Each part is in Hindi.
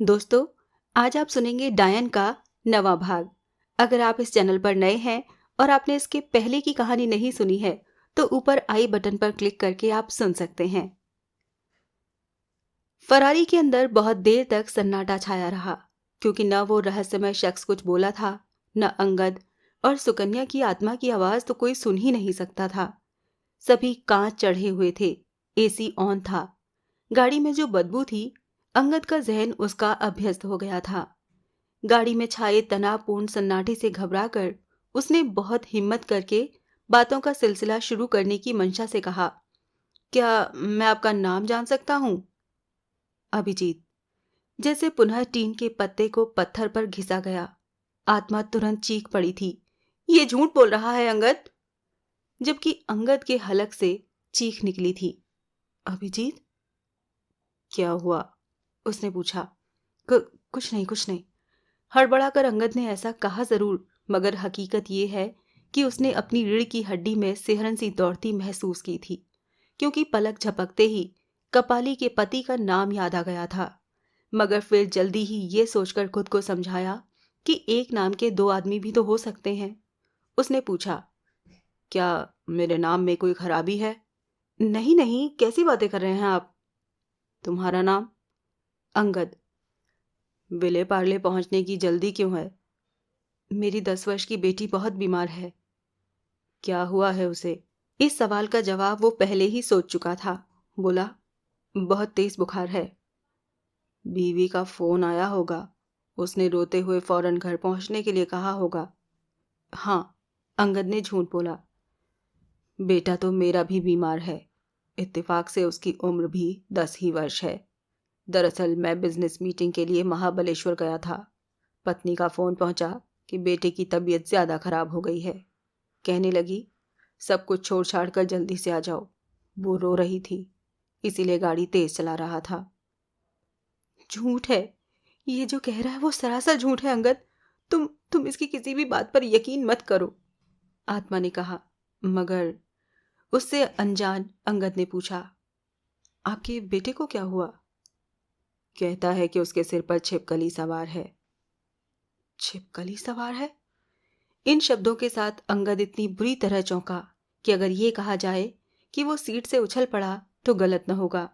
दोस्तों, आज आप सुनेंगे डायन का नवा भाग। अगर आप इस चैनल पर नए हैं और आपने इसके पहले की कहानी नहीं सुनी है तो ऊपर आई बटन पर क्लिक करके आप सुन सकते हैं। फरारी के अंदर बहुत देर तक सन्नाटा छाया रहा, क्योंकि न वो रहस्यमय शख्स कुछ बोला था, न अंगद और सुकन्या की आत्मा की आवाज तो कोई सुन ही नहीं सकता था। सभी कांच चढ़े हुए थे, एसी ऑन था। गाड़ी में जो बदबू थी, अंगद का जहन उसका अभ्यस्त हो गया था। गाड़ी में छाए तनावपूर्ण सन्नाटे से घबराकर उसने बहुत हिम्मत करके बातों का सिलसिला शुरू करने की मंशा से कहा, क्या मैं आपका नाम जान सकता हूं? अभिजीत। जैसे पुनः टीन के पत्ते को पत्थर पर घिसा गया। आत्मा तुरंत चीख पड़ी थी, ये झूठ बोल रहा है अंगद। जबकि अंगद के हलक से चीख निकली थी। अभिजीत, क्या हुआ? उसने पूछा। कुछ नहीं, कुछ नहीं। हड़बड़ाकर अंगद ने ऐसा कहा जरूर, मगर हकीकत ये है कि उसने अपनी रीढ़ की हड्डी में सिहरन सी दौड़ती महसूस की थी, क्योंकि पलक झपकते ही कपाली के पति का नाम याद आ गया था। मगर फिर जल्दी ही ये सोचकर खुद को समझाया कि एक नाम के दो आदमी भी तो हो सकते हैं। उसने पूछा, क्या मेरे नाम में कोई खराबी है? नहीं नहीं, कैसी बातें कर रहे हैं आप? तुम्हारा नाम? अंगद। विले पार्ले पहुंचने की जल्दी क्यों है? मेरी 10 वर्ष की बेटी बहुत बीमार है। क्या हुआ है उसे? इस सवाल का जवाब वो पहले ही सोच चुका था। बोला, बहुत तेज बुखार है। बीवी का फोन आया होगा, उसने रोते हुए फौरन घर पहुंचने के लिए कहा होगा। हाँ, अंगद ने झूठ बोला। बेटा तो मेरा भी बीमार है। इत्तेफाक से उसकी उम्र भी 10 ही वर्ष है। दरअसल मैं बिजनेस मीटिंग के लिए महाबलेश्वर गया था। पत्नी का फोन पहुंचा कि बेटे की तबीयत ज्यादा खराब हो गई है। कहने लगी, सब कुछ छोड़ छाड़ कर जल्दी से आ जाओ। वो रो रही थी, इसीलिए गाड़ी तेज चला रहा था। झूठ है, ये जो कह रहा है वो सरासर झूठ है अंगद। तुम इसकी किसी भी बात पर यकीन मत करो, आत्मा ने कहा। मगर उससे अनजान अंगद ने पूछा, आपके बेटे को क्या हुआ? कहता है कि उसके सिर पर छिपकली सवार है। छिपकली सवार है? इन शब्दों के साथ अंगद इतनी बुरी तरह चौंका कि अगर ये कहा जाए कि वो सीट से उछल पड़ा तो गलत न होगा।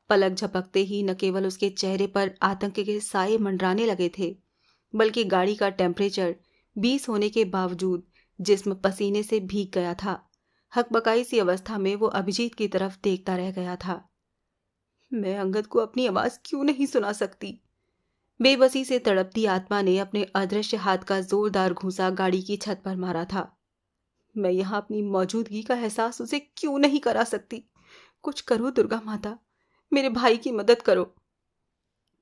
पलक झपकते ही न केवल उसके चेहरे पर आतंक के साए मंडराने लगे थे, बल्कि गाड़ी का टेम्परेचर 20 होने के बावजूद जिस्म पसीने से भीग गया था। हकबकाई सी अवस्था में वो अभिजीत की तरफ देखता रह गया था। मैं अंगद को अपनी आवाज क्यों नहीं सुना सकती? बेबसी से तड़पती आत्मा ने अपने अदृश्य हाथ का जोरदार घूंसा गाड़ी की छत पर मारा था। मैं यहाँ अपनी मौजूदगी का एहसास उसे क्यों नहीं करा सकती? कुछ करो दुर्गा माता, मेरे भाई की मदद करो।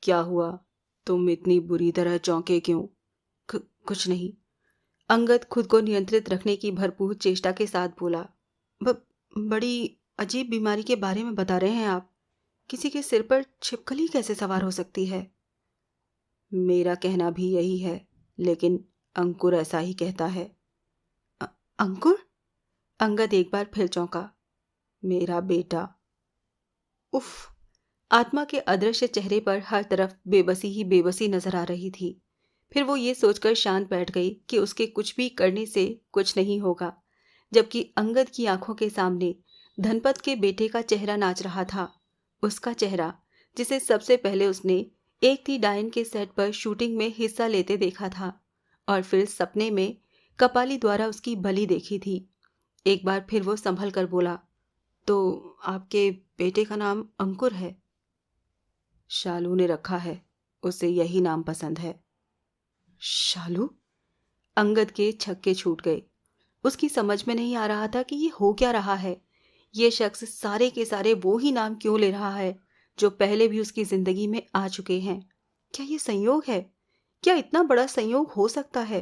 क्या हुआ? तुम इतनी बुरी तरह चौंके क्यों? कुछ नहीं। अंगद खुद को नियंत्रित रखने की भरपूर चेष्टा के साथ बोला। बड़ी अजीब बीमारी के बारे में बता रहे हैं आप। किसी के सिर पर छिपकली कैसे सवार हो सकती है? मेरा कहना भी यही है, लेकिन अंकुर ऐसा ही कहता है। अंकुर? अंगद एक बार फिर चौंका। मेरा बेटा। उफ! आत्मा के अदृश्य चेहरे पर हर तरफ बेबसी ही बेबसी नजर आ रही थी। फिर वो ये सोचकर शांत बैठ गई कि उसके कुछ भी करने से कुछ नहीं होगा, जबकि अंगद की आंखों के सामने धनपत के बेटे का चेहरा नाच रहा था। उसका चेहरा, जिसे सबसे पहले उसने एक थी डायन के सेट पर शूटिंग में हिस्सा लेते देखा था, और फिर सपने में कपाली द्वारा उसकी बलि देखी थी। एक बार फिर वो संभल कर बोला, तो आपके बेटे का नाम अंकुर है? शालू ने रखा है, उसे यही नाम पसंद है। शालू? अंगद के छक्के छूट गए। उसकी समझ में नहीं आ रहा था कि ये हो क्या रहा है। ये शख्स सारे के सारे वो ही नाम क्यों ले रहा है जो पहले भी उसकी जिंदगी में आ चुके हैं। क्या ये संयोग है? क्या इतना बड़ा संयोग हो सकता है?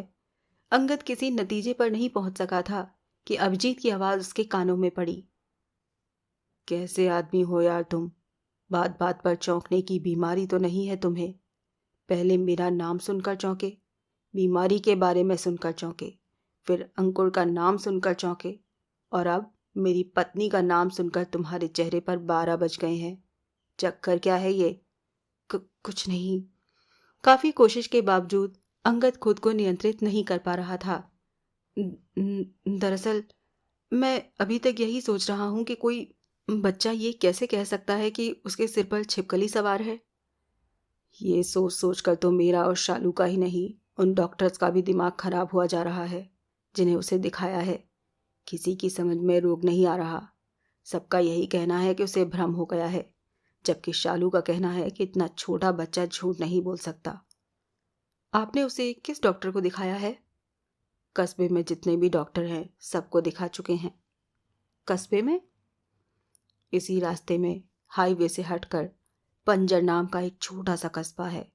अंगद किसी नतीजे पर नहीं पहुंच सका था कि अभिजीत की आवाज उसके कानों में पड़ी। कैसे आदमी हो यार तुम? बात बात पर चौंकने की बीमारी तो नहीं है तुम्हें? पहले मेरा नाम सुनकर चौंके, बीमारी के बारे में सुनकर चौंके, फिर अंकुर का नाम सुनकर चौंके, और अब मेरी पत्नी का नाम सुनकर तुम्हारे चेहरे पर 12 बज गए हैं। चक्कर क्या है ये? कुछ नहीं। काफी कोशिश के बावजूद अंगद खुद को नियंत्रित नहीं कर पा रहा था। दरअसल मैं अभी तक यही सोच रहा हूँ कि कोई बच्चा ये कैसे कह सकता है कि उसके सिर पर छिपकली सवार है। ये सोच सोच कर तो मेरा और शालू का ही नहीं, उन डॉक्टर्स का भी दिमाग खराब हुआ जा रहा है जिन्हें उसे दिखाया है। किसी की समझ में रोग नहीं आ रहा। सबका यही कहना है कि उसे भ्रम हो गया है, जबकि शालू का कहना है कि इतना छोटा बच्चा झूठ नहीं बोल सकता। आपने उसे किस डॉक्टर को दिखाया है? कस्बे में जितने भी डॉक्टर हैं सबको दिखा चुके हैं। कस्बे में? इसी रास्ते में हाईवे से हटकर पंजर नाम का एक छोटा सा कस्बा है।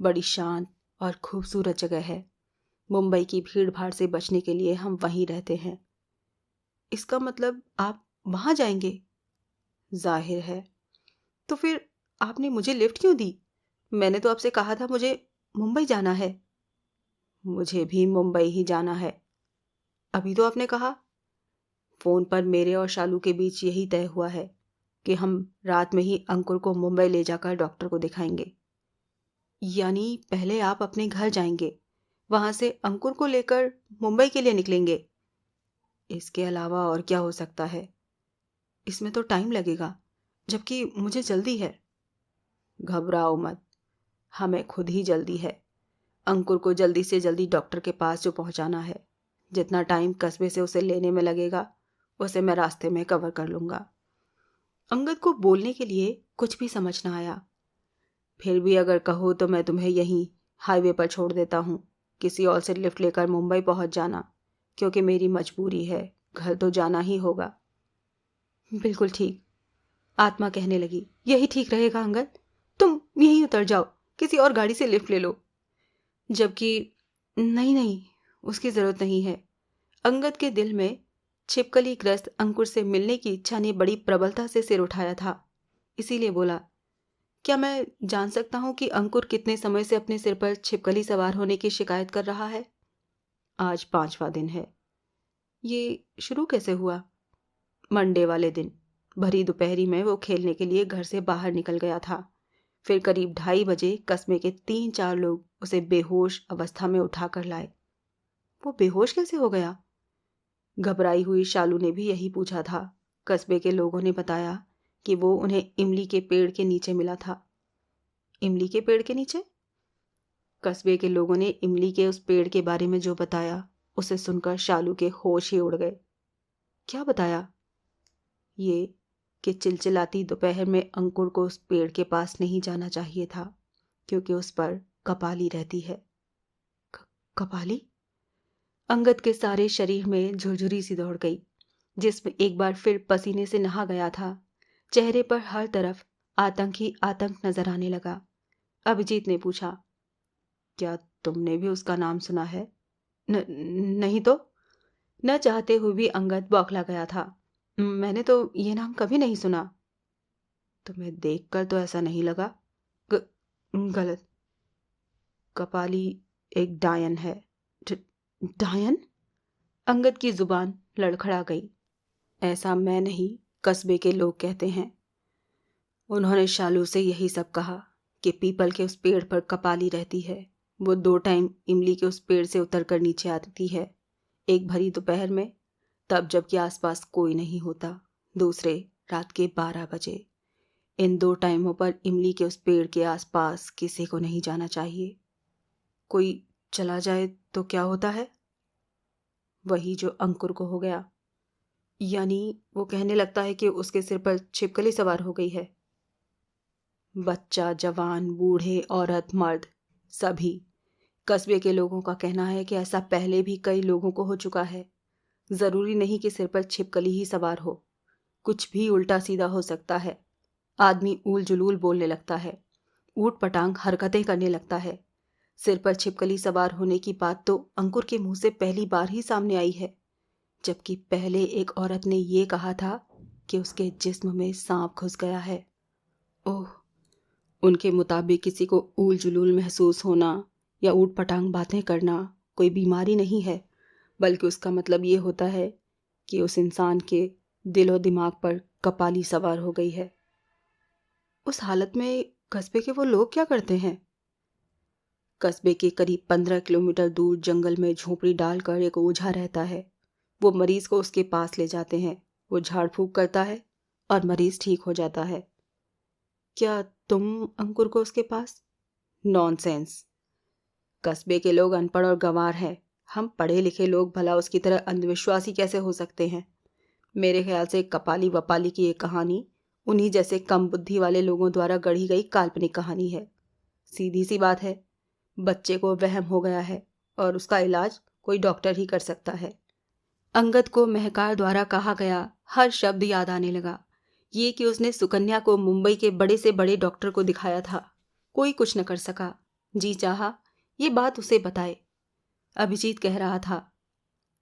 बड़ी शांत और खूबसूरत जगह है। मुंबई की भीड़ भाड़ से बचने के लिए हम वहीं रहते हैं। इसका मतलब आप वहां जाएंगे? जाहिर है। तो फिर आपने मुझे लिफ्ट क्यों दी? मैंने तो आपसे कहा था मुझे मुंबई जाना है। मुझे भी मुंबई ही जाना है। अभी तो आपने कहा। फोन पर मेरे और शालू के बीच यही तय हुआ है कि हम रात में ही अंकुर को मुंबई ले जाकर डॉक्टर को दिखाएंगे। यानी पहले आप अपने घर जाएंगे, वहां से अंकुर को लेकर मुंबई के लिए निकलेंगे? इसके अलावा और क्या हो सकता है? इसमें तो टाइम लगेगा, जबकि मुझे जल्दी है। घबराओ मत, हमें खुद ही जल्दी है। अंकुर को जल्दी से जल्दी डॉक्टर के पास जो पहुंचाना है। जितना टाइम कस्बे से उसे लेने में लगेगा उसे मैं रास्ते में कवर कर लूंगा। अंगद को बोलने के लिए कुछ भी समझ ना आया। फिर भी अगर कहो तो मैं तुम्हें यहीं हाईवे पर छोड़ देता हूँ। किसी और से लिफ्ट लेकर मुंबई पहुंच जाना, क्योंकि मेरी मजबूरी है, घर तो जाना ही होगा। बिल्कुल ठीक। आत्मा कहने लगी, यही ठीक रहेगा अंगद। तुम यहीं उतर जाओ, किसी और गाड़ी से लिफ्ट ले लो। जबकि नहीं नहीं, उसकी जरूरत नहीं है। अंगद के दिल में छिपकली ग्रस्त अंकुर से मिलने की इच्छा ने बड़ी प्रबलता से सिर उठाया था। इसीलिए बोला, क्या मैं जान सकता हूं कि अंकुर कितने समय से अपने सिर पर छिपकली सवार होने की शिकायत कर रहा है? आज 5वां दिन है। ये शुरू कैसे हुआ? मंडे वाले दिन भरी दोपहरी में वो खेलने के लिए घर से बाहर निकल गया था। फिर करीब 2:30 बजे कस्बे के 3-4 लोग उसे बेहोश अवस्था में उठाकर लाए। वो बेहोश कैसे हो गया? घबराई हुई शालू ने भी यही पूछा था। कस्बे के लोगों ने बताया कि वो उन्हें इमली के पेड़ के नीचे मिला था। इमली के पेड़ के नीचे? कस्बे के लोगों ने इमली के उस पेड़ के बारे में जो बताया, उसे सुनकर शालू के होश ही उड़ गए। क्या बताया? ये कि चिलचिलाती दोपहर में अंकुर को उस पेड़ के पास नहीं जाना चाहिए था, क्योंकि उस पर कपाली रहती है। कपाली? अंगद के सारे शरीर में झुरझुरी सी दौड़ गई। जिस्म एक बार फिर पसीने से नहा गया था। चेहरे पर हर तरफ आतंक ही आतंक नजर आने लगा। अभिजीत ने पूछा, क्या तुमने भी उसका नाम सुना है? नहीं तो। न चाहते हुए भी अंगद बौखला गया था। मैंने तो ये नाम कभी नहीं सुना। तुम्हें देखकर तो ऐसा नहीं लगा। ग, गलत। कपाली एक डायन है। डायन? अंगद की जुबान लड़खड़ा गई। ऐसा मैं नहीं, कस्बे के लोग कहते हैं। उन्होंने शालू से यही सब कहा कि पीपल के उस पेड़ पर कपाली रहती है। वो 2 टाइम इमली के उस पेड़ से उतरकर नीचे आती है। एक भरी दोपहर में, तब जबकि आसपास कोई नहीं होता। दूसरे रात के 12 बजे। इन 2 टाइमों पर इमली के उस पेड़ के आसपास किसी को नहीं जाना चाहिए। कोई चला जाए तो क्या होता है? वही जो अंकुर को हो गया। यानी वो कहने लगता है कि उसके सिर पर छिपकली सवार हो गई है। बच्चा, जवान, बूढ़े, औरत, मर्द, सभी कस्बे के लोगों का कहना है कि ऐसा पहले भी कई लोगों को हो चुका है। जरूरी नहीं कि सिर पर छिपकली ही सवार हो, कुछ भी उल्टा सीधा हो सकता है। आदमी ऊल जुलूल बोलने लगता है, ऊट पटांग हरकतें करने लगता है। सिर पर छिपकली सवार होने की बात तो अंकुर के मुंह से पहली बार ही सामने आई है, जबकि पहले एक औरत ने ये कहा था कि उसके जिस्म में सांप घुस गया है। ओह, उनके मुताबिक किसी को ऊल जुलूल महसूस होना या ऊट पटांग बातें करना कोई बीमारी नहीं है, बल्कि उसका मतलब ये होता है कि उस इंसान के दिलो दिमाग पर कपाली सवार हो गई है। उस हालत में कस्बे के वो लोग क्या करते हैं? कस्बे के करीब 15 किलोमीटर दूर जंगल में झोपड़ी डालकर एक ओझा रहता है। वो मरीज को उसके पास ले जाते हैं। वो झाड़ फूक करता है और मरीज ठीक हो जाता है। क्या तुम अंकुर को उसके पास? नॉनसेंस। कस्बे के लोग अनपढ़ और गंवार हैं। हम पढ़े लिखे लोग भला उसकी तरह अंधविश्वासी कैसे हो सकते हैं? मेरे ख्याल से कपाली वपाली की ये कहानी उन्हीं जैसे कम बुद्धि वाले लोगों द्वारा गढ़ी गई काल्पनिक कहानी है। सीधी सी बात है, बच्चे को वहम हो गया है और उसका इलाज कोई डॉक्टर ही कर सकता है। अंगद को महकार द्वारा कहा गया हर शब्द याद आने लगा। ये कि उसने सुकन्या को मुंबई के बड़े से बड़े डॉक्टर को दिखाया था। कोई कुछ न कर सका। जी चाहा ये बात उसे बताए। अभिजीत कह रहा था,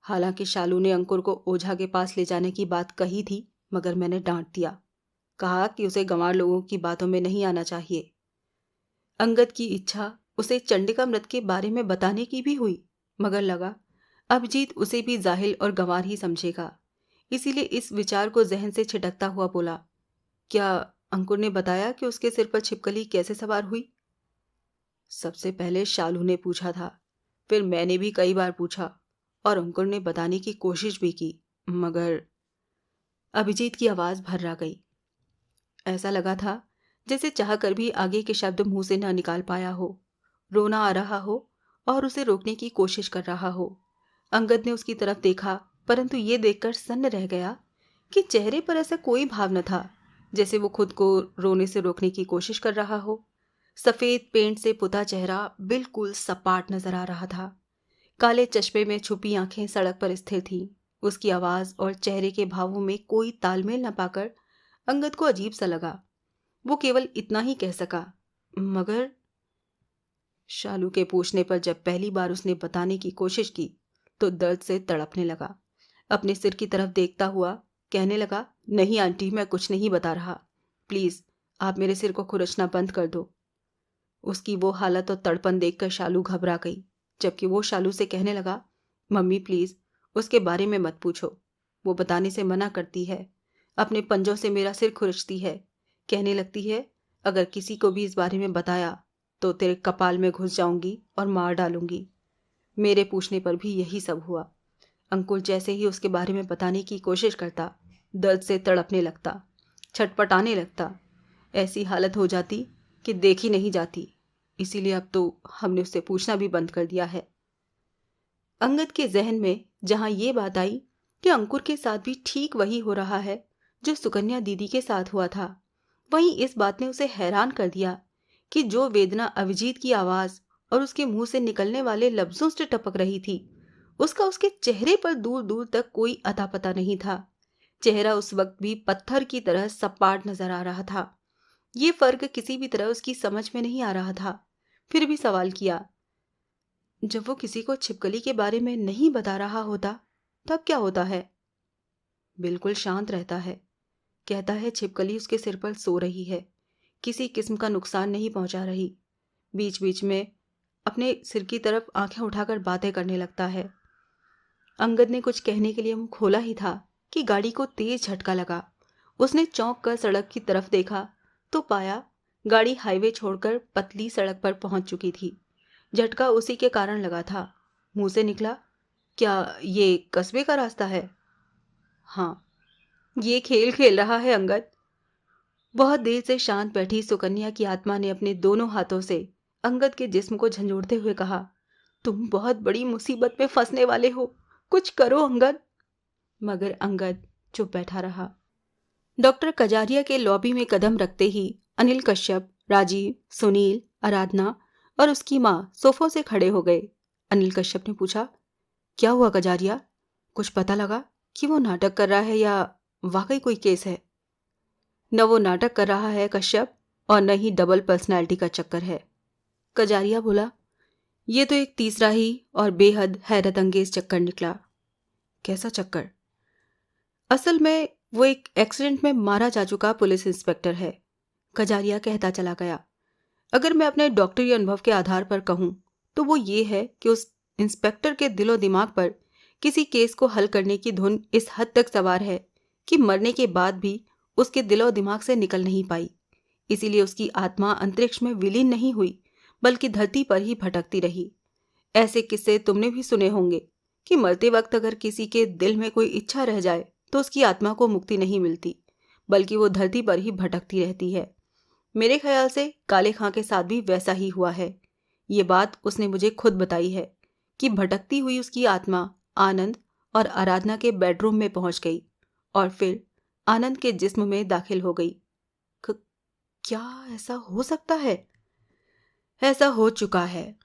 हालांकि शालू ने अंकुर को ओझा के पास ले जाने की बात कही थी, मगर मैंने डांट दिया। कहा कि उसे गंवार लोगों की बातों में नहीं आना चाहिए। अंगद की इच्छा उसे चंडिकामृत के बारे में बताने की भी हुई, मगर लगा अभिजीत उसे भी जाहिल और गंवार ही समझेगा। इसीलिए इस विचार को जहन से छिटकता हुआ बोला, क्या अंकुर ने बताया कि उसके सिर पर छिपकली कैसे सवार हुई? सबसे पहले शालू ने पूछा था, फिर मैंने भी कई बार पूछा और अंकुर ने बताने की कोशिश भी की, मगर अभिजीत की आवाज भर्रा गई। ऐसा लगा था जैसे चाहकर भी आगे के शब्द मुंह से न निकाल पाया हो। रोना आ रहा हो और उसे रोकने की कोशिश कर रहा हो। अंगद ने उसकी तरफ देखा, परंतु ये देखकर सन्न रह गया कि चेहरे पर ऐसा कोई भाव न था, जैसे वो खुद को रोने से रोकने की कोशिश कर रहा हो। सफेद पेंट से पुता चेहरा बिल्कुल सपाट नजर आ रहा था। काले चश्मे में छुपी आंखें सड़क पर स्थिर थीं। उसकी आवाज और चेहरे के भावों में कोई तालमेल न पाकर अंगद को अजीब सा लगा। वो केवल इतना ही कह सका, मगर शालू के पूछने पर जब पहली बार उसने बताने की कोशिश की तो दर्द से तड़पने लगा। अपने सिर की तरफ देखता हुआ कहने लगा, नहीं आंटी, मैं कुछ नहीं बता रहा। प्लीज आप मेरे सिर को खुरचना बंद कर दो। उसकी वो हालत और तड़पन देखकर शालू घबरा गई, जबकि वो शालू से कहने लगा, मम्मी प्लीज उसके बारे में मत पूछो। वो बताने से मना करती है, अपने पंजों से मेरा सिर खुरचती है, कहने लगती है अगर किसी को भी इस बारे में बताया तो तेरे कपाल में घुस जाऊंगी और मार डालूंगी। मेरे पूछने पर भी यही सब हुआ। अंकुर जैसे ही उसके बारे में बताने की कोशिश करता, दर्द से तड़पने लगता, छटपटाने लगता। ऐसी हालत हो जाती कि देखी नहीं जाती। इसीलिए अब तो हमने उससे पूछना भी बंद कर दिया है। अंगद के जहन में जहां ये बात आई कि अंकुर के साथ भी ठीक वही हो रहा है जो सुकन्या दीदी के साथ हुआ था, वहीं इस बात ने उसे हैरान कर दिया कि जो वेदना अभिजीत की आवाज और उसके मुंह से निकलने वाले लफ्जों से टपक रही थी, उसका उसके चेहरे पर दूर दूर तक कोई अता पता नहीं था। चेहरा उस वक्त भी पत्थर की तरह सपाट नजर आ रहा था। ये फर्क किसी भी तरह उसकी समझ में नहीं आ रहा था। फिर भी सवाल किया, जब वो किसी को छिपकली के बारे में नहीं बता रहा होता तब क्या होता है? बिल्कुल शांत रहता है। कहता है छिपकली उसके सिर पर सो रही है, किसी किस्म का नुकसान नहीं पहुंचा रही। बीच बीच में अपने सिर की तरफ आंखें उठाकर बातें करने लगता है। अंगद ने कुछ कहने के लिए मुंह खोला ही था कि गाड़ी को तेज झटका लगा। उसने चौंक कर सड़क की तरफ देखा तो पाया गाड़ी हाईवे छोड़कर पतली सड़क पर पहुंच चुकी थी। झटका उसी के कारण लगा था। मुंह से निकला, क्या ये कस्बे का रास्ता है? हाँ, ये खेल खेल रहा है अंगद। बहुत देर से शांत बैठी सुकन्या की आत्मा ने अपने दोनों हाथों से अंगद के जिस्म को झंझोड़ते हुए कहा, तुम बहुत बड़ी मुसीबत में फंसने वाले हो, कुछ करो अंगद। मगर अंगद चुप बैठा रहा। डॉक्टर कजारिया के लॉबी में कदम रखते ही अनिल कश्यप, राजीव, सुनील, आराधना और उसकी माँ सोफों से खड़े हो गए। अनिल कश्यप ने पूछा, क्या हुआ कजारिया? कुछ पता लगा कि वो नाटक कर रहा है या वाकई कोई केस है? न वो नाटक कर रहा है कश्यप, और न ही डबल पर्सनैलिटी का चक्कर है। कजारिया बोला, ये तो एक तीसरा ही और बेहद हैरत अंगेज चक्कर निकला। कैसा चक्कर? असल में वो एक एक्सीडेंट में मारा जा चुका पुलिस इंस्पेक्टर है। कजारिया कहता चला गया। अगर मैं अपने डॉक्टरी अनुभव के आधार पर कहूं तो वो ये है कि उस इंस्पेक्टर के दिलो दिमाग पर किसी केस को हल करने की धुन इस हद तक सवार है कि मरने के बाद भी उसके दिलो दिमाग से निकल नहीं पाई। इसीलिए उसकी आत्मा अंतरिक्ष में विलीन नहीं हुई, बल्कि धरती पर ही भटकती रही। ऐसे किस्से तुमने भी सुने होंगे कि मरते वक्त अगर किसी के दिल में कोई इच्छा रह जाए तो उसकी आत्मा को मुक्ति नहीं मिलती, बल्कि वो धरती पर ही भटकती रहती है। मेरे ख्याल से काले खां के साथ भी वैसा ही हुआ है। ये बात उसने मुझे खुद बताई है कि भटकती हुई उसकी आत्मा आनंद और आराधना के बेडरूम में पहुंच गई और फिर आनंद के जिस्म में दाखिल हो गई। क्या ऐसा हो सकता है? ऐसा हो चुका है,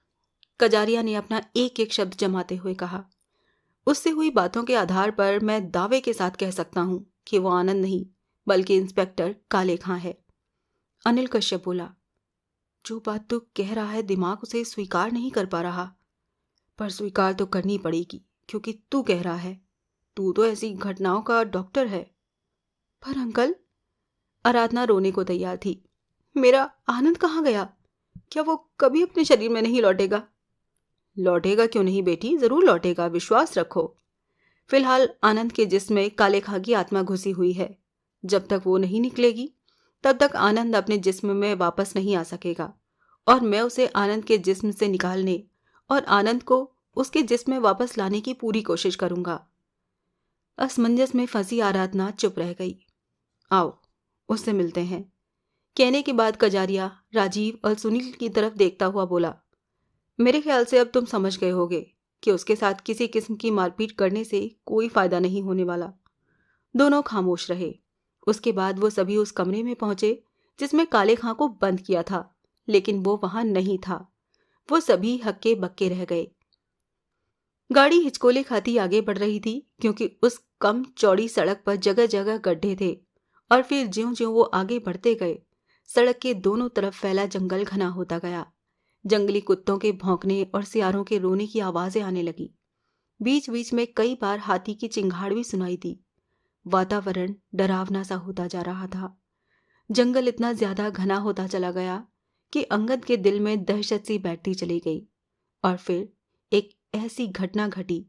कजारिया ने अपना एक एक शब्द जमाते हुए कहा। उससे हुई बातों के आधार पर मैं दावे के साथ कह सकता हूं कि वो आनंद नहीं बल्कि इंस्पेक्टर काले खां है। अनिल कश्यप बोला। जो बात तू कह रहा है दिमाग उसे स्वीकार नहीं कर पा रहा, पर स्वीकार तो करनी पड़ेगी क्योंकि तू कह रहा है। तू तो ऐसी घटनाओं का डॉक्टर है। पर अंकल, आराधना रोने को तैयार थी। मेरा आनंद कहाँ गया? क्या वो कभी अपने शरीर में नहीं लौटेगा? लौटेगा क्यों नहीं बेटी, जरूर लौटेगा, विश्वास रखो। फिलहाल आनंद के जिस्म में काले खां की आत्मा घुसी हुई है। जब तक वो नहीं निकलेगी तब तक आनंद अपने जिस्म में वापस नहीं आ सकेगा और मैं उसे आनंद के जिस्म से निकालने और आनंद को उसके जिस्म में वापस लाने की पूरी कोशिश करूंगा। असमंजस में फंसी आराधना चुप रह गई। आओ उससे मिलते हैं, कहने के बाद कजारिया राजीव और सुनील की तरफ देखता हुआ बोला। मेरे ख्याल से अब तुम समझ गए होगे कि उसके साथ किसी किस्म की मारपीट करने से कोई फायदा नहीं होने वाला। दोनों खामोश रहे। उसके बाद वो सभी उस कमरे में पहुंचे जिसमें काले खां को बंद किया था, लेकिन वो वहां नहीं था। वो सभी हक्के बक्के रह गए। गाड़ी हिचकोले खाती आगे बढ़ रही थी क्योंकि उस कम चौड़ी सड़क पर जगह जगह गड्ढे थे और फिर ज्यों-ज्यों वो आगे बढ़ते गए सड़क के दोनों तरफ फैला जंगल घना होता गया। जंगली कुत्तों के भौंकने और सियारों के रोने की आवाजें आने लगी। बीच बीच में कई बार हाथी की चिंगाड़ भी सुनाई दी। वातावरण डरावना सा होता जा रहा था। जंगल इतना ज्यादा घना होता चला गया कि अंगद के दिल में दहशत सी बैठती चली गई। और फिर एक ऐसी घटना घटी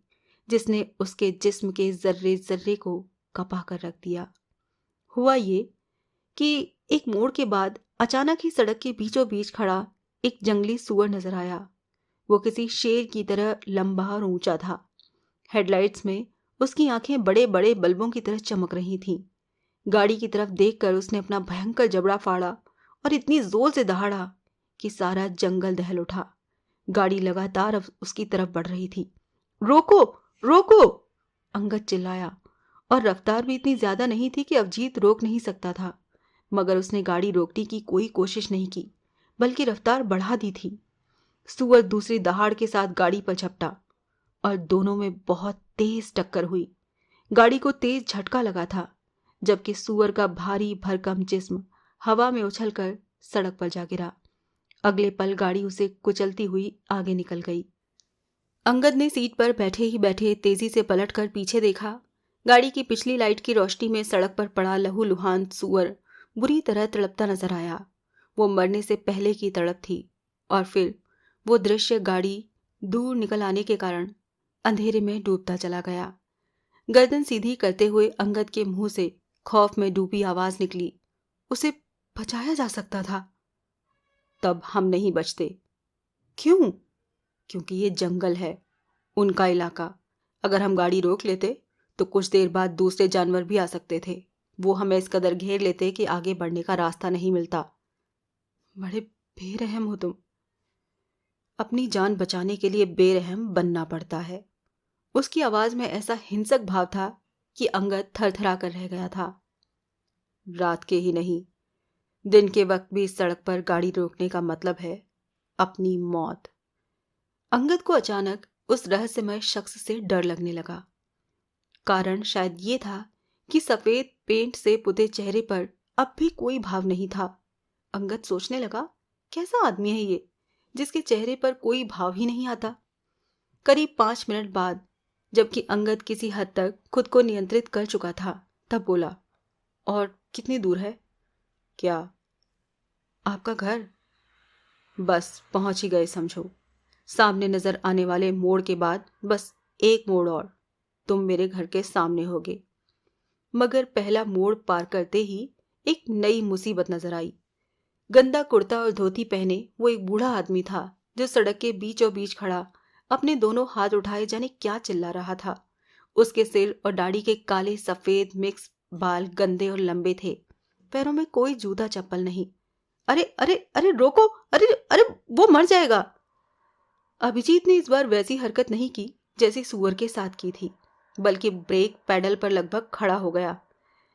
जिसने उसके जिस्म के जर्रे जर्रे को कपा कर रख दिया। हुआ ये कि एक मोड़ के बाद अचानक ही सड़क के बीचों बीच खड़ा एक जंगली सूअर नजर आया। वो किसी शेर की तरह लंबा और ऊंचा था। हेडलाइट्स में उसकी आंखें बड़े बड़े बल्बों की तरह चमक रही थीं। गाड़ी की तरफ देखकर उसने अपना भयंकर जबड़ा फाड़ा और इतनी जोर से दहाड़ा कि सारा जंगल दहल उठा। गाड़ी लगातार अब उसकी तरफ बढ़ रही थी। रोको रोको, अंगद चिल्लाया और रफ्तार भी इतनी ज्यादा नहीं थी कि अभिजीत रोक नहीं सकता था, मगर उसने गाड़ी रोकने की कोई कोशिश नहीं की बल्कि रफ्तार बढ़ा दी थी। सूअर दूसरी दहाड़ के साथ गाड़ी पर झपटा और दोनों में बहुत तेज टक्कर हुई। गाड़ी को तेज झटका लगा था जबकि सूअर का भारी भरकम जिस्म हवा में उछलकर सड़क पर जा गिरा। अगले पल गाड़ी उसे कुचलती हुई आगे निकल गई। अंगद ने सीट पर बैठे ही बैठे तेजी से पलटकर पीछे देखा। गाड़ी की पिछली लाइट की रोशनी में सड़क पर पड़ा लहूलुहान सूअर बुरी तरह तड़पता नजर आया। वो मरने से पहले की तड़प थी और फिर वो दृश्य गाड़ी दूर निकल आने के कारण अंधेरे में डूबता चला गया। गर्दन सीधी करते हुए अंगद के मुंह से खौफ में डूबी आवाज निकली, उसे बचाया जा सकता था। तब हम नहीं बचते। क्यों? क्योंकि ये जंगल है, उनका इलाका। अगर हम गाड़ी रोक लेते तो कुछ देर बाद दूसरे जानवर भी आ सकते थे। वो हमें इस कदर घेर लेते कि आगे बढ़ने का रास्ता नहीं मिलता। बड़े बेरहम हो तुम। अपनी जान बचाने के लिए बेरहम बनना पड़ता है। उसकी आवाज में ऐसा हिंसक भाव था कि अंगद थरथरा कर रह गया था। रात के ही नहीं, दिन के वक्त भी इस सड़क पर गाड़ी रोकने का मतलब है अपनी मौत। अंगद को अचानक उस रहस्यमय शख्स से डर लगने लगा। कारण शायद ये था कि सफेद पेंट से पुते चेहरे पर अब भी कोई भाव नहीं था। अंगद सोचने लगा, कैसा आदमी है ये जिसके चेहरे पर कोई भाव ही नहीं आता। करीब 5 मिनट बाद, जबकि अंगद किसी हद तक खुद को नियंत्रित कर चुका था, तब बोला, और कितनी दूर है? क्या? आपका घर? बस पहुंच ही गए समझो। सामने नजर आने वाले मोड़ के बाद बस एक मोड़ और तुम मेरे घर के सामने होगे। मगर पहला मोड़ पार करते ही एक नई मुसीबत नजर आई। गंदा कुर्ता और धोती पहने वो एक बूढ़ा आदमी था जो सड़क के बीचों बीच खड़ा अपने दोनों हाथ उठाए जाने क्या चिल्ला रहा था। उसके सिर और दाढ़ी के काले सफेद मिक्स बाल गंदे और लंबे थे। पैरों में कोई जूता चप्पल नहीं। अरे अरे अरे रोको, अरे अरे वो मर जाएगा। अभिजीत ने इस बार वैसी हरकत नहीं की जैसी सूअर के साथ की थी, बल्कि ब्रेक पैडल पर लगभग खड़ा हो गया।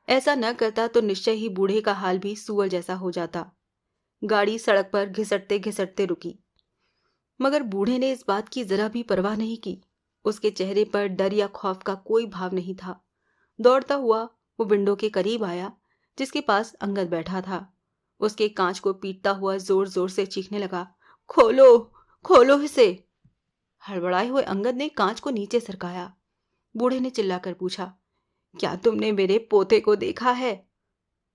ऐसा न करता तो निश्चय ही बूढ़े का हाल भी सूअर जैसा हो जाता। गाड़ी सड़क पर घिसटते घिसटते रुकी, मगर बूढ़े ने इस बात की जरा भी परवाह नहीं की। उसके चेहरे पर डर या खौफ का कोई भाव नहीं था। दौड़ता हुआ वो विंडो के करीब आया जिसके पास अंगद बैठा था। उसके कांच को पीटता हुआ जोर जोर से चीखने लगा, खोलो खोलो इसे। हड़बड़ाए हुए अंगद ने कांच को नीचे सरकाया। बूढ़े ने चिल्लाकर पूछा, क्या तुमने मेरे पोते को देखा है?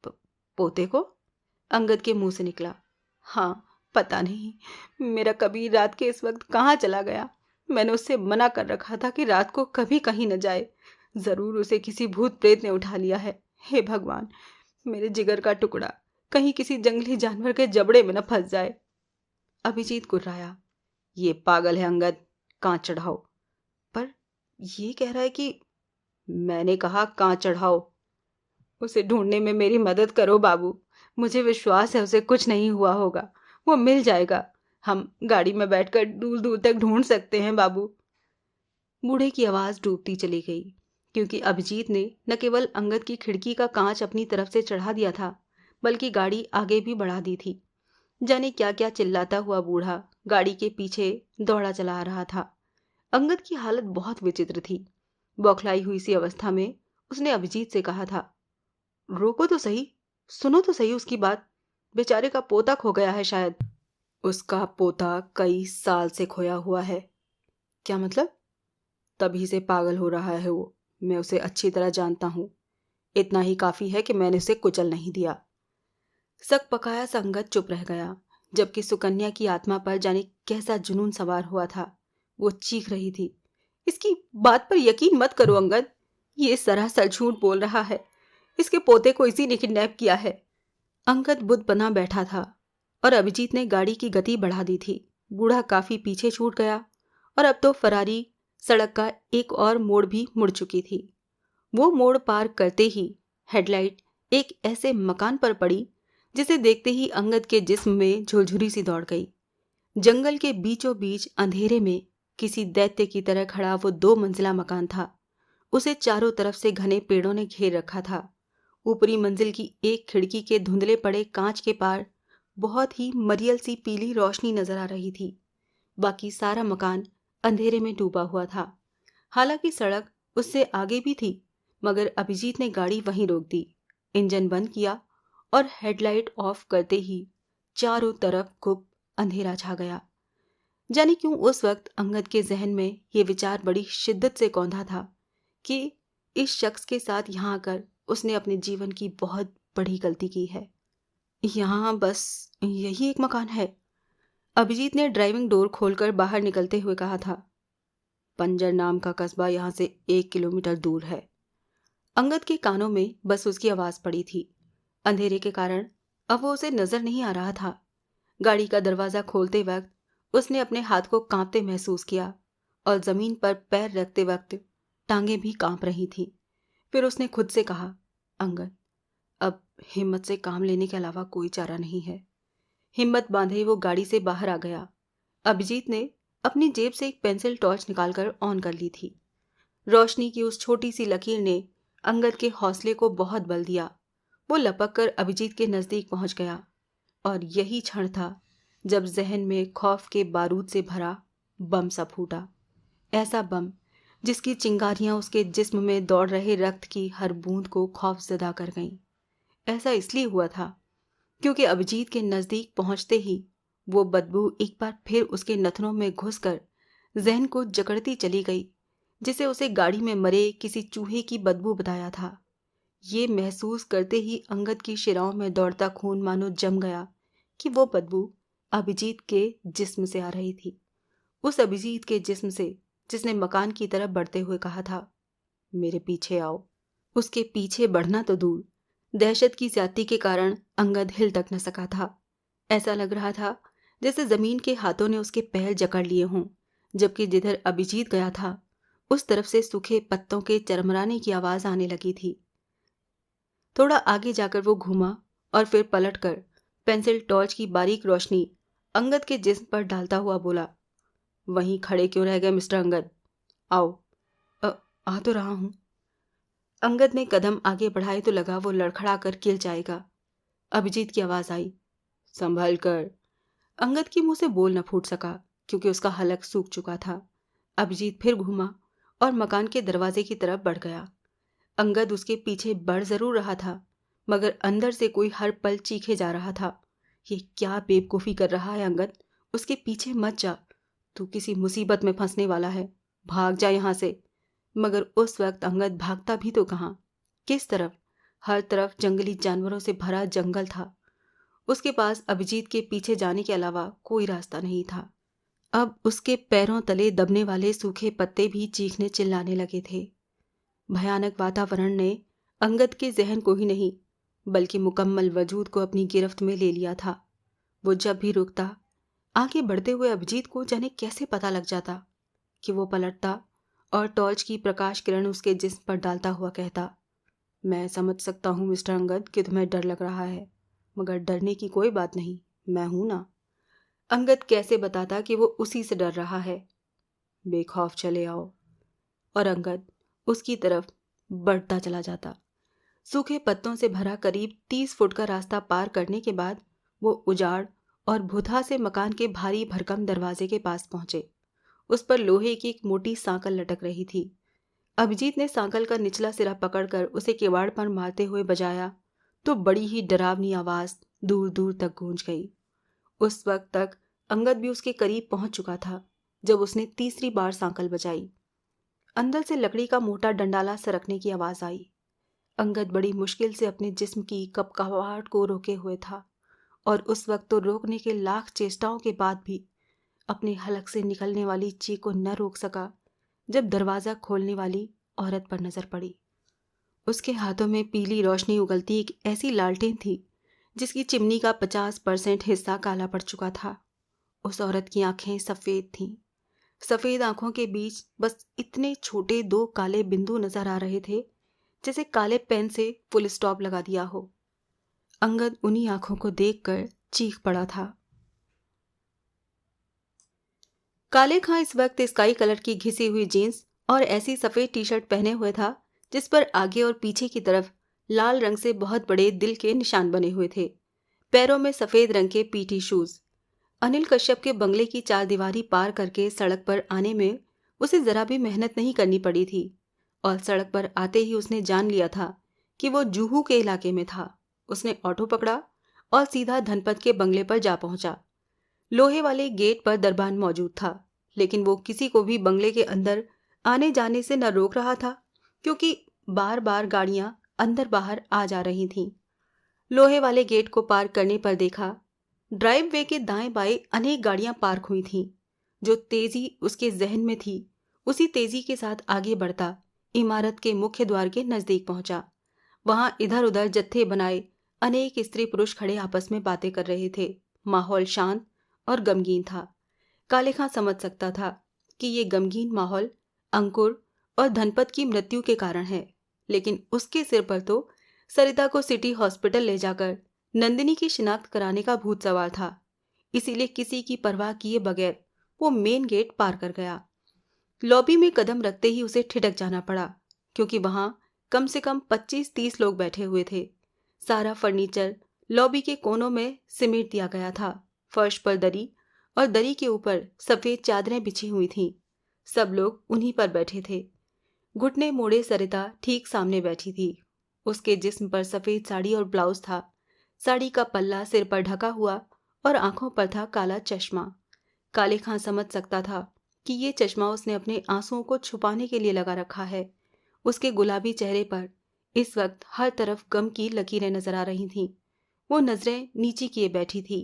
पोते को? अंगद के मुंह से निकला, हाँ, पता नहीं मेरा कभी रात के इस वक्त कहाँ चला गया। मैंने उससे मना कर रखा था कि रात को कभी कहीं न जाए। जरूर उसे किसी भूत प्रेत ने उठा लिया है। हे भगवान, मेरे जिगर का टुकड़ा कहीं किसी जंगली जानवर के जबड़े में न फंस जाए। अभिजीत गुर्राया, ये पागल है अंगद, कांच चढ़ाओ। पर ये कह रहा है कि मैंने कहा कांच चढ़ाओ। उसे ढूंढने में मेरी मदद करो बाबू। मुझे विश्वास है उसे कुछ नहीं हुआ होगा। वो मिल जाएगा। हम गाड़ी में बैठकर दूर दूर तक ढूंढ सकते हैं बाबू। बूढ़े की आवाज डूबती चली गई, क्योंकि अभिजीत ने न केवल अंगद की खिड़की का कांच अपनी तरफ से चढ़ा दिया था, बल्कि गाड़ी आगे भी बढ़ा दी थी। जाने क्या क्या चिल्लाता हुआ बूढ़ा गाड़ी के पीछे दौड़ा चला आ रहा था। अंगद की हालत बहुत विचित्र थी। बौखलाई हुई सी अवस्था में उसने अभिजीत से कहा था, रोको तो सही, सुनो तो सही उसकी बात। बेचारे का पोता खो गया है शायद। उसका पोता कई साल से खोया हुआ है। क्या मतलब? तभी से पागल हो रहा है वो। मैं उसे अच्छी तरह जानता हूँ। इतना ही काफी है कि मैंने उसे कुचल नहीं दिया। सक पकाया संगत चुप रह गया, जबकि सुकन्या की आत्मा पर जाने कैसा जुनून सवार हुआ था। वो चीख रही थी, इसकी बात पर यकीन मत करो अंगद, ये सरासर झूठ बोल रहा है। इसके पोते को इसी ने किडनैप किया है। अंगद बुद्ध बना बैठा था और अभिजीत ने गाड़ी की गति बढ़ा दी थी। बूढ़ा काफी पीछे छूट गया और अब तो फरारी सड़क का एक और मोड़ भी मुड़ चुकी थी। वो मोड़ पार करते ही हेडलाइट एक ऐसे मकान पर पड़ी जिसे देखते ही अंगद के जिस्म में झुरझुरी सी दौड़ गई। जंगल के बीचों बीच अंधेरे में किसी दैत्य की तरह खड़ा वो 2 मंजिला मकान था। उसे चारों तरफ से घने पेड़ों ने घेर रखा था। ऊपरी मंजिल की एक खिड़की के धुंधले पड़े कांच के पार बहुत ही मरियल सी पीली रोशनी नजर आ रही थी। बाकी सारा मकान अंधेरे में डूबा हुआ था। हालांकि सड़क उससे आगे भी थी, मगर अभिजीत ने गाड़ी वहीं रोक दी, इंजन बंद किया और हेडलाइट ऑफ करते ही चारों तरफ खूब अंधेरा छा गया। जाने क्यों उस वक्त अंगद के जहन में ये विचार बड़ी शिद्दत से कौंधा था कि इस शख्स के साथ यहाँ आकर उसने अपने जीवन की बहुत बड़ी गलती की है। यहाँ बस यही एक मकान है। अभिजीत ने ड्राइविंग डोर खोलकर बाहर निकलते हुए कहा था, पंजर नाम का कस्बा यहाँ से 1 किलोमीटर दूर है। अंगद के कानों में बस उसकी आवाज पड़ी थी। अंधेरे के कारण अब वो उसे नजर नहीं आ रहा था। गाड़ी का दरवाजा खोलते वक्त उसने अपने हाथ को कांपते महसूस किया और जमीन पर पैर रखते वक्त टांगें भी कांप रही थीं। फिर उसने खुद से कहा, अंगद, अब हिम्मत से काम लेने के अलावा कोई चारा नहीं है। हिम्मत बांधे वो गाड़ी से बाहर आ गया। अभिजीत ने अपनी जेब से एक पेंसिल टॉर्च निकालकर ऑन कर ली थी। रोशनी की उस छोटी सी लकीर ने अंगद के हौसले को बहुत बल दिया। वो लपक कर अभिजीत के नजदीक पहुंच गया और यही क्षण था जब जहन में खौफ के बारूद से भरा बम सा फूटा। ऐसा बम जिसकी चिंगारियां उसके जिस्म में दौड़ रहे रक्त की हर बूंद को खौफजदा कर गईं। ऐसा इसलिए हुआ था क्योंकि अभिजीत के नजदीक पहुंचते ही वो बदबू एक बार फिर उसके नथनों में घुसकर जहन को जकड़ती चली गई, जिसे उसे गाड़ी में मरे किसी चूहे की बदबू बताया था। ये महसूस करते ही अंगद की शिराओं में दौड़ता खून मानो जम गया कि वो बदबू अभिजीत के जिस्म से आ रही थी। उस अभिजीत के जिस्म से जिसने मकान की तरफ बढ़ते हुए कहा था, मेरे पीछे आओ। उसके पीछे बढ़ना तो दूर, दहशत की ज्यादती के कारण अंगद हिल तक न सका था। ऐसा लग रहा था जैसे जमीन के हाथों ने उसके पैर जकड़ लिए हों, जबकि जिधर अभिजीत गया था उस तरफ से सूखे पत्तों के चरमराने की आवाज आने लगी थी। थोड़ा आगे जाकर वो घूमा और फिर पलटकर पेंसिल टॉर्च की बारीक रोशनी अंगद के जिस्म पर डालता हुआ बोला, वहीं खड़े क्यों रह गए मिस्टर अंगद? आओ। "अ, आ तो रहा हूं।" अंगद ने कदम आगे बढ़ाए तो लगा वो लड़खड़ा कर गिर जाएगा। अभिजीत की आवाज आई, संभल कर। अंगद के मुंह से बोल न फूट सका क्योंकि उसका हलक सूख चुका था। अभिजीत फिर घूमा और मकान के दरवाजे की तरफ बढ़ गया। अंगद उसके पीछे बढ़ जरूर रहा था, मगर अंदर से कोई हर पल चीखे जा रहा था, ये क्या बेवकूफ़ी कर रहा है अंगद? उसके पीछे मत जा, तू किसी मुसीबत में फंसने वाला है, भाग जा यहाँ से। मगर उस वक्त अंगद भागता भी तो कहाँ, किस तरफ? हर तरफ जंगली जानवरों से भरा जंगल था। उसके पास अभिजीत के पीछे जाने के अलावा कोई रास्ता नहीं था। अब उसके पैरों तले दबने वाले सूखे पत्ते भी चीखने चिल्लाने लगे थे। भयानक वातावरण ने अंगद के जहन को ही नहीं बल्कि मुकम्मल वजूद को अपनी गिरफ्त में ले लिया था। वो जब भी रुकता, आगे बढ़ते हुए अभिजीत को जाने कैसे पता लग जाता कि वो पलटता और टॉर्च की प्रकाश किरण उसके जिस्म पर डालता हुआ कहता, मैं समझ सकता हूँ मिस्टर अंगद कि तुम्हें डर लग रहा है, मगर डरने की कोई बात नहीं, मैं हूं ना। अंगद कैसे बताता कि वो उसी से डर रहा है? बेखौफ चले आओ। और अंगद उसकी तरफ बढ़ता चला जाता। सूखे पत्तों से भरा करीब 30 फुट का रास्ता पार करने के बाद वो उजाड़ और भुतहा से मकान के भारी भरकम दरवाजे के पास पहुंचे। उस पर लोहे की एक मोटी सांकल लटक रही थी। अभिजीत ने सांकल का निचला सिरा पकड़कर उसे किवाड़ पर मारते हुए बजाया तो बड़ी ही डरावनी आवाज दूर दूर तक गूंज गई। उस वक्त तक अंगद भी उसके करीब पहुंच चुका था जब उसने तीसरी बार सांकल बजाई। अंदर से लकड़ी का मोटा डंडाला सरकने की आवाज आई। अंगद बड़ी मुश्किल से अपने जिस्म की कपकपाहट को रोके हुए था और उस वक्त तो रोकने के लाख चेष्टाओं के बाद भी अपने हलक से निकलने वाली चीख को न रोक सका जब दरवाजा खोलने वाली औरत पर नजर पड़ी। उसके हाथों में पीली रोशनी उगलती एक ऐसी लालटेन थी जिसकी चिमनी का 50% हिस्सा काला पड़ चुका था। उस औरत की आंखें सफेद थीं। सफेद आंखों के बीच बस इतने छोटे 2 काले बिंदु नजर आ रहे थे जैसे काले पेन से फुल स्टॉप लगा दिया हो। अंगद उन्हीं आंखों को देखकर चीख पड़ा था। काले खां इस वक्त स्काई कलर की घिसी हुई जीन्स और ऐसी सफेद टी शर्ट पहने हुए था जिस पर आगे और पीछे की तरफ लाल रंग से बहुत बड़े दिल के निशान बने हुए थे। पैरों में सफेद रंग के पीटी शूज। अनिल कश्यप के बंगले की 4 दीवारी पार करके सड़क पर आने में उसे जरा भी मेहनत नहीं करनी पड़ी थी और सड़क पर आते ही उसने जान लिया था कि वो जूहू के इलाके में था। उसने ऑटो पकड़ा और सीधा धनपत के बंगले पर जा पहुंचा। लोहे वाले गेट पर दरबान मौजूद था, लेकिन वो किसी को भी बंगले के अंदर आने जाने से न रोक रहा था क्योंकि बार बार गाड़ियां अंदर बाहर आ जा रही थीं। लोहे वाले गेट को पार करने पर देखा ड्राइव वे के दाएं बाएं अनेक गाड़ियां पार्क हुई थीं। जो तेजी उसके जहन में थी उसी तेजी के साथ आगे बढ़ता इमारत के मुख्य द्वार के नजदीक पहुंचा। वहां इधर उधर जत्थे बनाए अनेक स्त्री पुरुष खड़े आपस में बातें कर रहे थे। माहौल शांत और गमगीन था। काले खां समझ सकता था कि ये गमगीन माहौल अंकुर और धनपत की मृत्यु के कारण है, लेकिन उसके सिर पर तो सरिता को सिटी हॉस्पिटल ले जाकर नंदिनी की शिनाख्त कराने का भूत सवार था। इसीलिए किसी की परवाह किए बगैर वो मेन गेट पार कर गया। लॉबी में कदम रखते ही उसे ठिठक जाना पड़ा क्योंकि वहां कम से कम 25-30 लोग बैठे हुए थे। सारा फर्नीचर लॉबी के कोनों में सिमेट दिया गया था। फर्श पर दरी और दरी के ऊपर सफेद चादरें बिछी हुई थीं। सब लोग उन्हीं पर बैठे थे। घुटने मोड़े सरिता ठीक सामने बैठी थी। उसके जिस्म पर सफेद साड़ी और ब्लाउज था। साड़ी का पल्ला सिर पर ढका हुआ और आंखों पर था काला चश्मा। काले खां समझ सकता था कि ये चश्मा उसने अपने आंसुओं को छुपाने के लिए लगा रखा है। उसके गुलाबी चेहरे पर इस वक्त हर तरफ गम की लकीरें नजर आ रही थीं। वो नजरें नीची किए बैठी थी।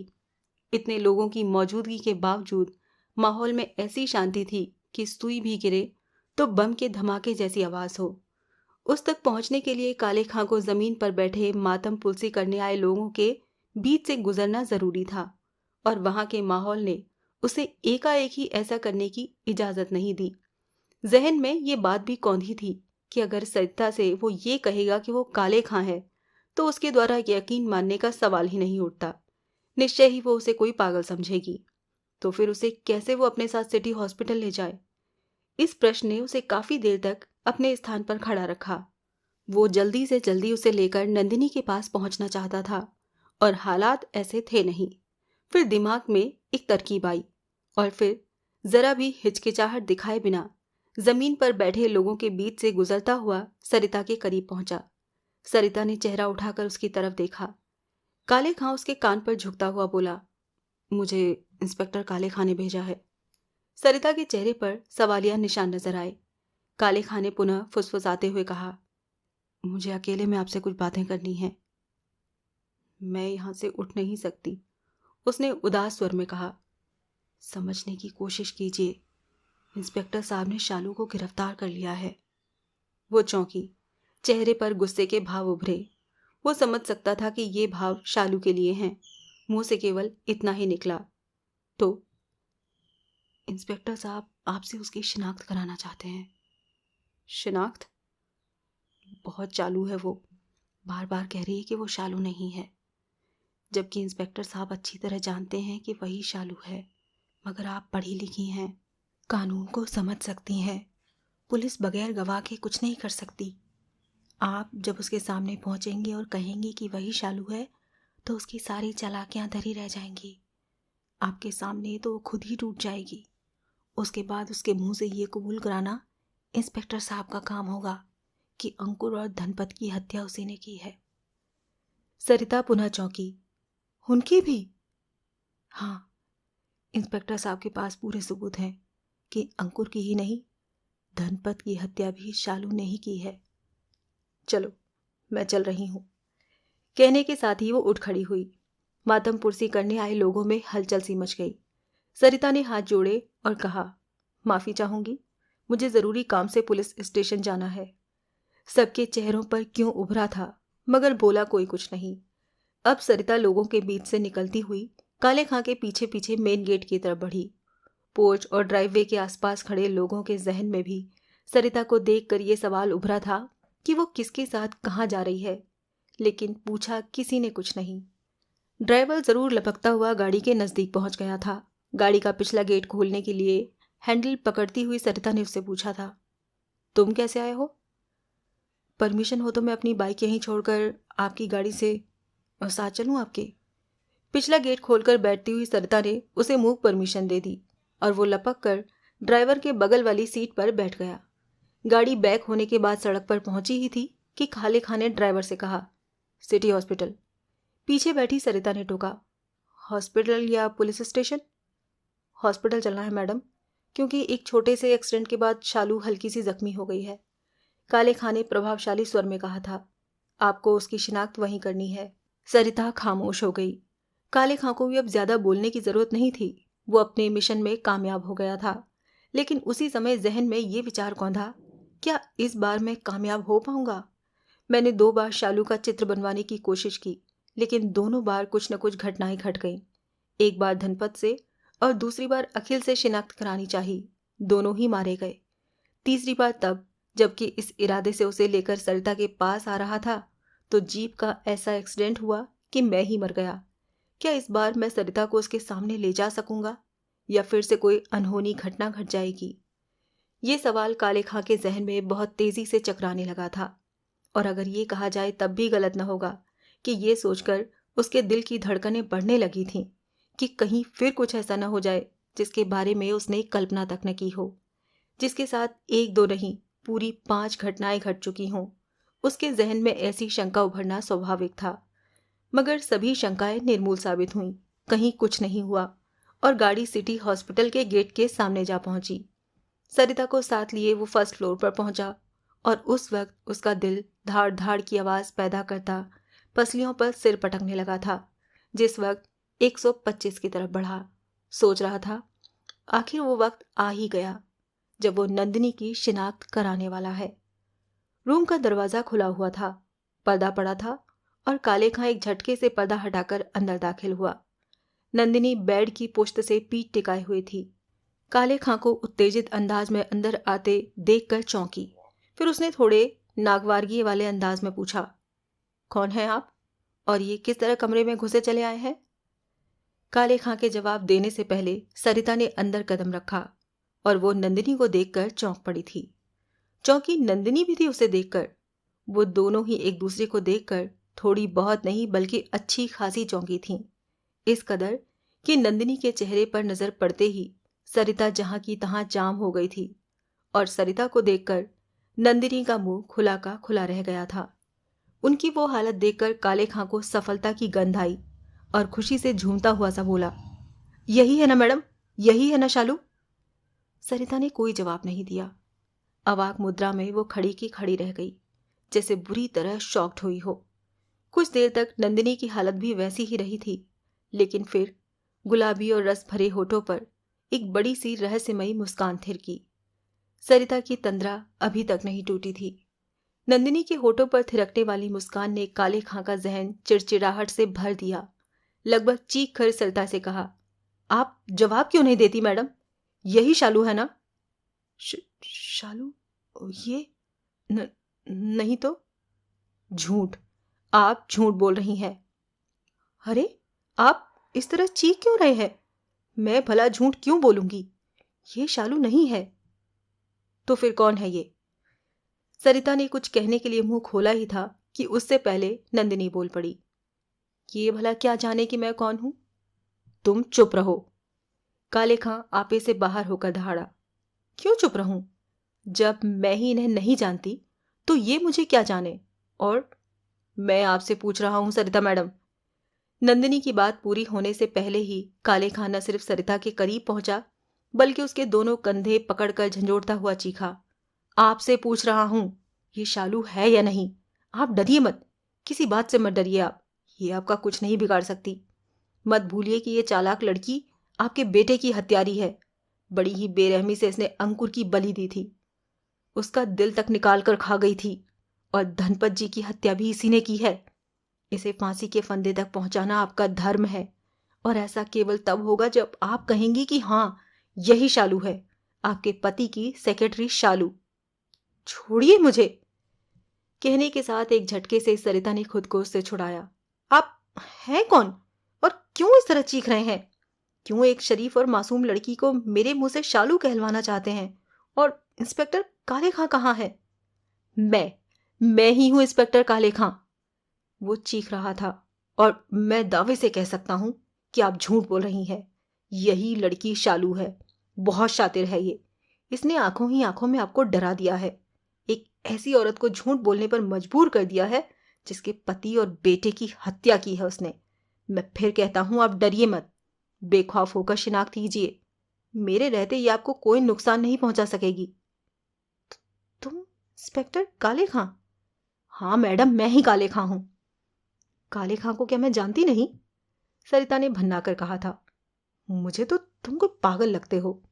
इतने लोगों की मौजूदगी के बावजूद माहौल में ऐसी शांति थी कि सुई भी गिरे तो बम के धमाके जैसी आवाज हो। उस तक पहुंचने के लिए काले खां को जमीन पर बैठे मातम पुलसी करने आए लोगों के बीच से गुजरना जरूरी था और वहां के माहौल ने उसे एकाएक ही ऐसा करने की इजाजत नहीं दी। जहन में ये बात भी कौंधी थी कि अगर सरिता से वो ये कहेगा कि वो काले खां है तो उसके द्वारा यकीन मानने का सवाल ही नहीं उठता। निश्चय ही वो उसे कोई पागल समझेगी। तो फिर उसे कैसे वो अपने साथ सिटी हॉस्पिटल ले जाए? इस प्रश्न ने उसे काफी देर तक अपने स्थान पर खड़ा रखा। वो जल्दी से जल्दी उसे लेकर नंदिनी के पास पहुंचना चाहता था और हालात ऐसे थे नहीं। फिर दिमाग में एक तरकीब आई और फिर जरा भी हिचकिचाहट दिखाए बिना जमीन पर बैठे लोगों के बीच से गुजरता हुआ सरिता के करीब पहुंचा। सरिता ने चेहरा उठाकर उसकी तरफ देखा। काले खां उसके कान पर झुकता हुआ बोला, मुझे इंस्पेक्टर काले खां ने भेजा है। सरिता के चेहरे पर सवालिया निशान नजर आए। काले खां ने पुनः फुसफुसाते हुए कहा, मुझे अकेले में आपसे कुछ बातें करनी है। मैं यहां से उठ नहीं सकती, उसने उदास स्वर में कहा। समझने की कोशिश कीजिए, इंस्पेक्टर साहब ने शालू को गिरफ्तार कर लिया है। वो चौंकी, चेहरे पर गुस्से के भाव उभरे। वो समझ सकता था कि ये भाव शालू के लिए हैं। मुंह से केवल इतना ही निकला, तो इंस्पेक्टर साहब आपसे उसकी शिनाख्त कराना चाहते हैं। शिनाख्त? बहुत चालू है वो, बार बार कह रही है कि वो शालू नहीं है, जबकि इंस्पेक्टर साहब अच्छी तरह जानते हैं कि वही शालू है। मगर आप पढ़ी लिखी हैं, कानून को समझ सकती हैं। पुलिस बगैर गवाह के कुछ नहीं कर सकती। आप जब उसके सामने पहुंचेंगे और कहेंगे कि वही शालू है तो उसकी सारी चालाकियां धरी रह जाएंगी। आपके सामने तो वो खुद ही टूट जाएगी। उसके बाद उसके मुंह से ये कबूल कराना इंस्पेक्टर साहब का काम होगा कि अंकुर और धनपत की हत्या उसी ने की है। सरिता पुनः चौंकी, उनकी भी? हाँ, इंस्पेक्टर साहब के पास पूरे सबूत हैं कि अंकुर की ही नहीं, धनपत की हत्या भी शालू ने ही की है। चलो, मैं चल रही हूं। कहने के साथ ही वो उठ खड़ी हुई। मातम पुरसी करने आए लोगों में हलचल सी मच गई। सरिता ने हाथ जोड़े और कहा, माफी चाहूंगी, मुझे जरूरी काम से पुलिस स्टेशन जाना है। सबके चेहरों पर क्यों उभरा था, मगर बोला कोई कुछ नहीं। अब सरिता लोगों के बीच से निकलती हुई काले खां के पीछे पीछे मेन गेट की तरफ बढ़ी। पोर्च और ड्राइववे के आसपास खड़े लोगों के जहन में भी सरिता को देखकर ये सवाल उभरा था कि वो किसके साथ कहाँ जा रही है, लेकिन पूछा किसी ने कुछ नहीं। ड्राइवर जरूर लपकता हुआ गाड़ी के नजदीक पहुंच गया था। गाड़ी का पिछला गेट खोलने के लिए हैंडल पकड़ती हुई सरिता ने उससे पूछा था, तुम कैसे आए हो? परमिशन हो तो मैं अपनी बाइक यहीं छोड़कर आपकी गाड़ी से और साथ चलूं आपके? पिछला गेट खोलकर बैठती हुई सरिता ने उसे मुंह परमिशन दे दी और वो लपक कर ड्राइवर के बगल वाली सीट पर बैठ गया। गाड़ी बैक होने के बाद सड़क पर पहुंची ही थी कि काले खां ने ड्राइवर से कहा, सिटी हॉस्पिटल। पीछे बैठी सरिता ने टोका, हॉस्पिटल या पुलिस स्टेशन? हॉस्पिटल चलना है मैडम, क्योंकि एक छोटे से एक्सीडेंट के बाद शालू हल्की सी जख्मी हो गई है। काले खां ने प्रभावशाली स्वर में कहा था, आपको उसकी शिनाख्त वहीं करनी है। सरिता खामोश हो गई। काले खां को भी अब ज्यादा बोलने की जरूरत नहीं थी। वो अपने मिशन में कामयाब हो गया था। लेकिन उसी समय जहन में ये विचार कौंधा, क्या इस बार मैं कामयाब हो पाऊंगा? मैंने 2 बार शालू का चित्र बनवाने की कोशिश की, लेकिन दोनों बार कुछ न कुछ घटनाएं घट गईं। एक बार धनपत से और दूसरी बार अखिल से शिनाख्त करानी चाहिए, दोनों ही मारे गए। तीसरी बार तब जबकि इस इरादे से उसे लेकर सरिता के पास आ रहा था तो जीप का ऐसा एक्सीडेंट हुआ कि मैं ही मर गया। क्या इस बार मैं सरिता को उसके सामने ले जा सकूंगा या फिर से कोई अनहोनी घटना घट जाएगी? ये सवाल काले खां के जहन में बहुत तेजी से चकराने लगा था। और अगर ये कहा जाए तब भी गलत न होगा कि ये सोचकर उसके दिल की धड़कनें बढ़ने लगी थीं कि कहीं फिर कुछ ऐसा न हो जाए जिसके बारे में उसने कल्पना तक न की हो, जिसके साथ 1-2 नहीं पूरी 5 घटनाएं घट चुकी हों। उसके जहन में ऐसी शंका उभरना स्वाभाविक था, मगर सभी शंकाएं निर्मूल साबित हुईं। कहीं कुछ नहीं हुआ और गाड़ी सिटी हॉस्पिटल के गेट के सामने जा पहुंची। सरिता को साथ लिए वो फर्स्ट फ्लोर पर पहुंचा और उस वक्त उसका दिल धाड़ धाड़ की आवाज पैदा करता पसलियों पर सिर पटकने लगा था। जिस वक्त 125 की तरफ बढ़ा, सोच रहा था आखिर वो वक्त आ ही गया जब वो नंदिनी की शिनाख्त कराने वाला है। रूम का दरवाजा खुला हुआ था, पर्दा पड़ा था और काले खां एक झटके से पर्दा हटाकर अंदर दाखिल हुआ। नंदिनी बेड की पुश्त से पीठ टिकाए हुई थी। काले खां को उत्तेजित अंदाज में अंदर आते देखकर चौंकी। फिर उसने थोड़े नागवारगी वाले अंदाज में पूछा, कौन है आप और ये किस तरह कमरे में घुसे चले आए हैं? काले खां के जवाब देने से पहले सरिता ने अंदर कदम रखा और वो नंदिनी को देखकर चौंक पड़ी थी। चौंकी नंदिनी भी थी उसे देखकर। वो दोनों ही एक दूसरे को देखकर थोड़ी बहुत नहीं बल्कि अच्छी खासी चौंकी थीं। इस कदर कि नंदिनी के चेहरे पर नजर पड़ते ही सरिता जहां की तहां जाम हो गई थी और सरिता को देखकर नंदिनी का मुंह खुला का खुला रह गया था। उनकी वो हालत देखकर काले खां को सफलता की गंध आई और खुशी से झूमता हुआ सा बोला, यही है ना मैडम, यही है ना शालू? सरिता ने कोई जवाब नहीं दिया। अवाक मुद्रा में वो खड़ी की खड़ी रह गई, जैसे बुरी तरह शॉक्ड हुई हो। कुछ देर तक नंदिनी की हालत भी वैसी ही रही थी, लेकिन फिर गुलाबी और रस भरे होठों पर एक बड़ी सी रहस्यमयी मुस्कान थिरकी। सरिता की तंद्रा अभी तक नहीं टूटी थी। नंदिनी के होठों पर थिरकने वाली मुस्कान ने काले खां का जहन चिड़चिड़ाहट से भर दिया। लगभग चीख कर सरिता से कहा, आप जवाब क्यों नहीं देती मैडम? यही शालू है ना? शालू? ये नहीं तो। झूठ, आप झूठ बोल रही हैं। अरे, आप इस तरह चीख क्यों रहे हैं? मैं भला झूठ क्यों बोलूंगी? ये शालू नहीं है। तो फिर कौन है ये? सरिता ने कुछ कहने के लिए मुंह खोला ही था कि उससे पहले नंदिनी बोल पड़ी, ये भला क्या जाने कि मैं कौन हूं? तुम चुप रहो। काले खां आपे से बाहर होकर दहाड़ा। क्यों चुप रहूं? जब मैं ही इन्हें नहीं जानती तो ये मुझे क्या जाने? और मैं आपसे पूछ रहा हूं सरिता मैडम। नंदिनी की बात पूरी होने से पहले ही काले खां न सिर्फ सरिता के करीब पहुंचा बल्कि उसके दोनों कंधे पकड़कर झंझोड़ता हुआ चीखा, आपसे पूछ रहा हूं, ये शालू है या नहीं? आप डरिए मत, किसी बात से मत डरिए आप, ये आपका कुछ नहीं बिगाड़ सकती। मत भूलिए कि ये चालाक लड़की आपके बेटे की हत्यारी है। बड़ी ही बेरहमी से इसने अंकुर की बलि दी थी, उसका दिल तक निकाल कर खा गई थी और धनपत जी की हत्या भी इसी ने की है। इसे फांसी के फंदे तक पहुंचाना आपका धर्म है और ऐसा केवल तब होगा जब आप कहेंगी कि हाँ, यही शालू है, आपके पति की सेक्रेटरी शालू। छोड़िए मुझे। कहने के साथ एक झटके से सरिता ने खुद को उससे छुड़ाया। आप हैं कौन और क्यों इस तरह चीख रहे हैं? क्यों एक शरीफ और मासूम लड़की को मेरे मुंह से शालू कहलवाना चाहते हैं? और इंस्पेक्टर काले खां कहाँ है? मैं ही हूं इंस्पेक्टर काले खां, वो चीख रहा था। और मैं दावे से कह सकता हूं कि आप झूठ बोल रही हैं। यही लड़की शालू है, बहुत शातिर है ये। इसने आंखों ही आंखों में आपको डरा दिया है। एक ऐसी औरत को झूठ बोलने पर मजबूर कर दिया है जिसके पति और बेटे की हत्या की है उसने। मैं फिर कहता हूं, आप डरिए मत, बेखौफ होकर शिनाख्त कीजिए। मेरे रहते ये आपको कोई नुकसान नहीं पहुंचा सकेगी। तुम इंस्पेक्टर काले खां? हाँ मैडम, मैं ही काले खां हूं। काले खां को क्या मैं जानती नहीं? सरिता ने भन्नाकर कहा था। मुझे तो तुम कोई पागल लगते हो।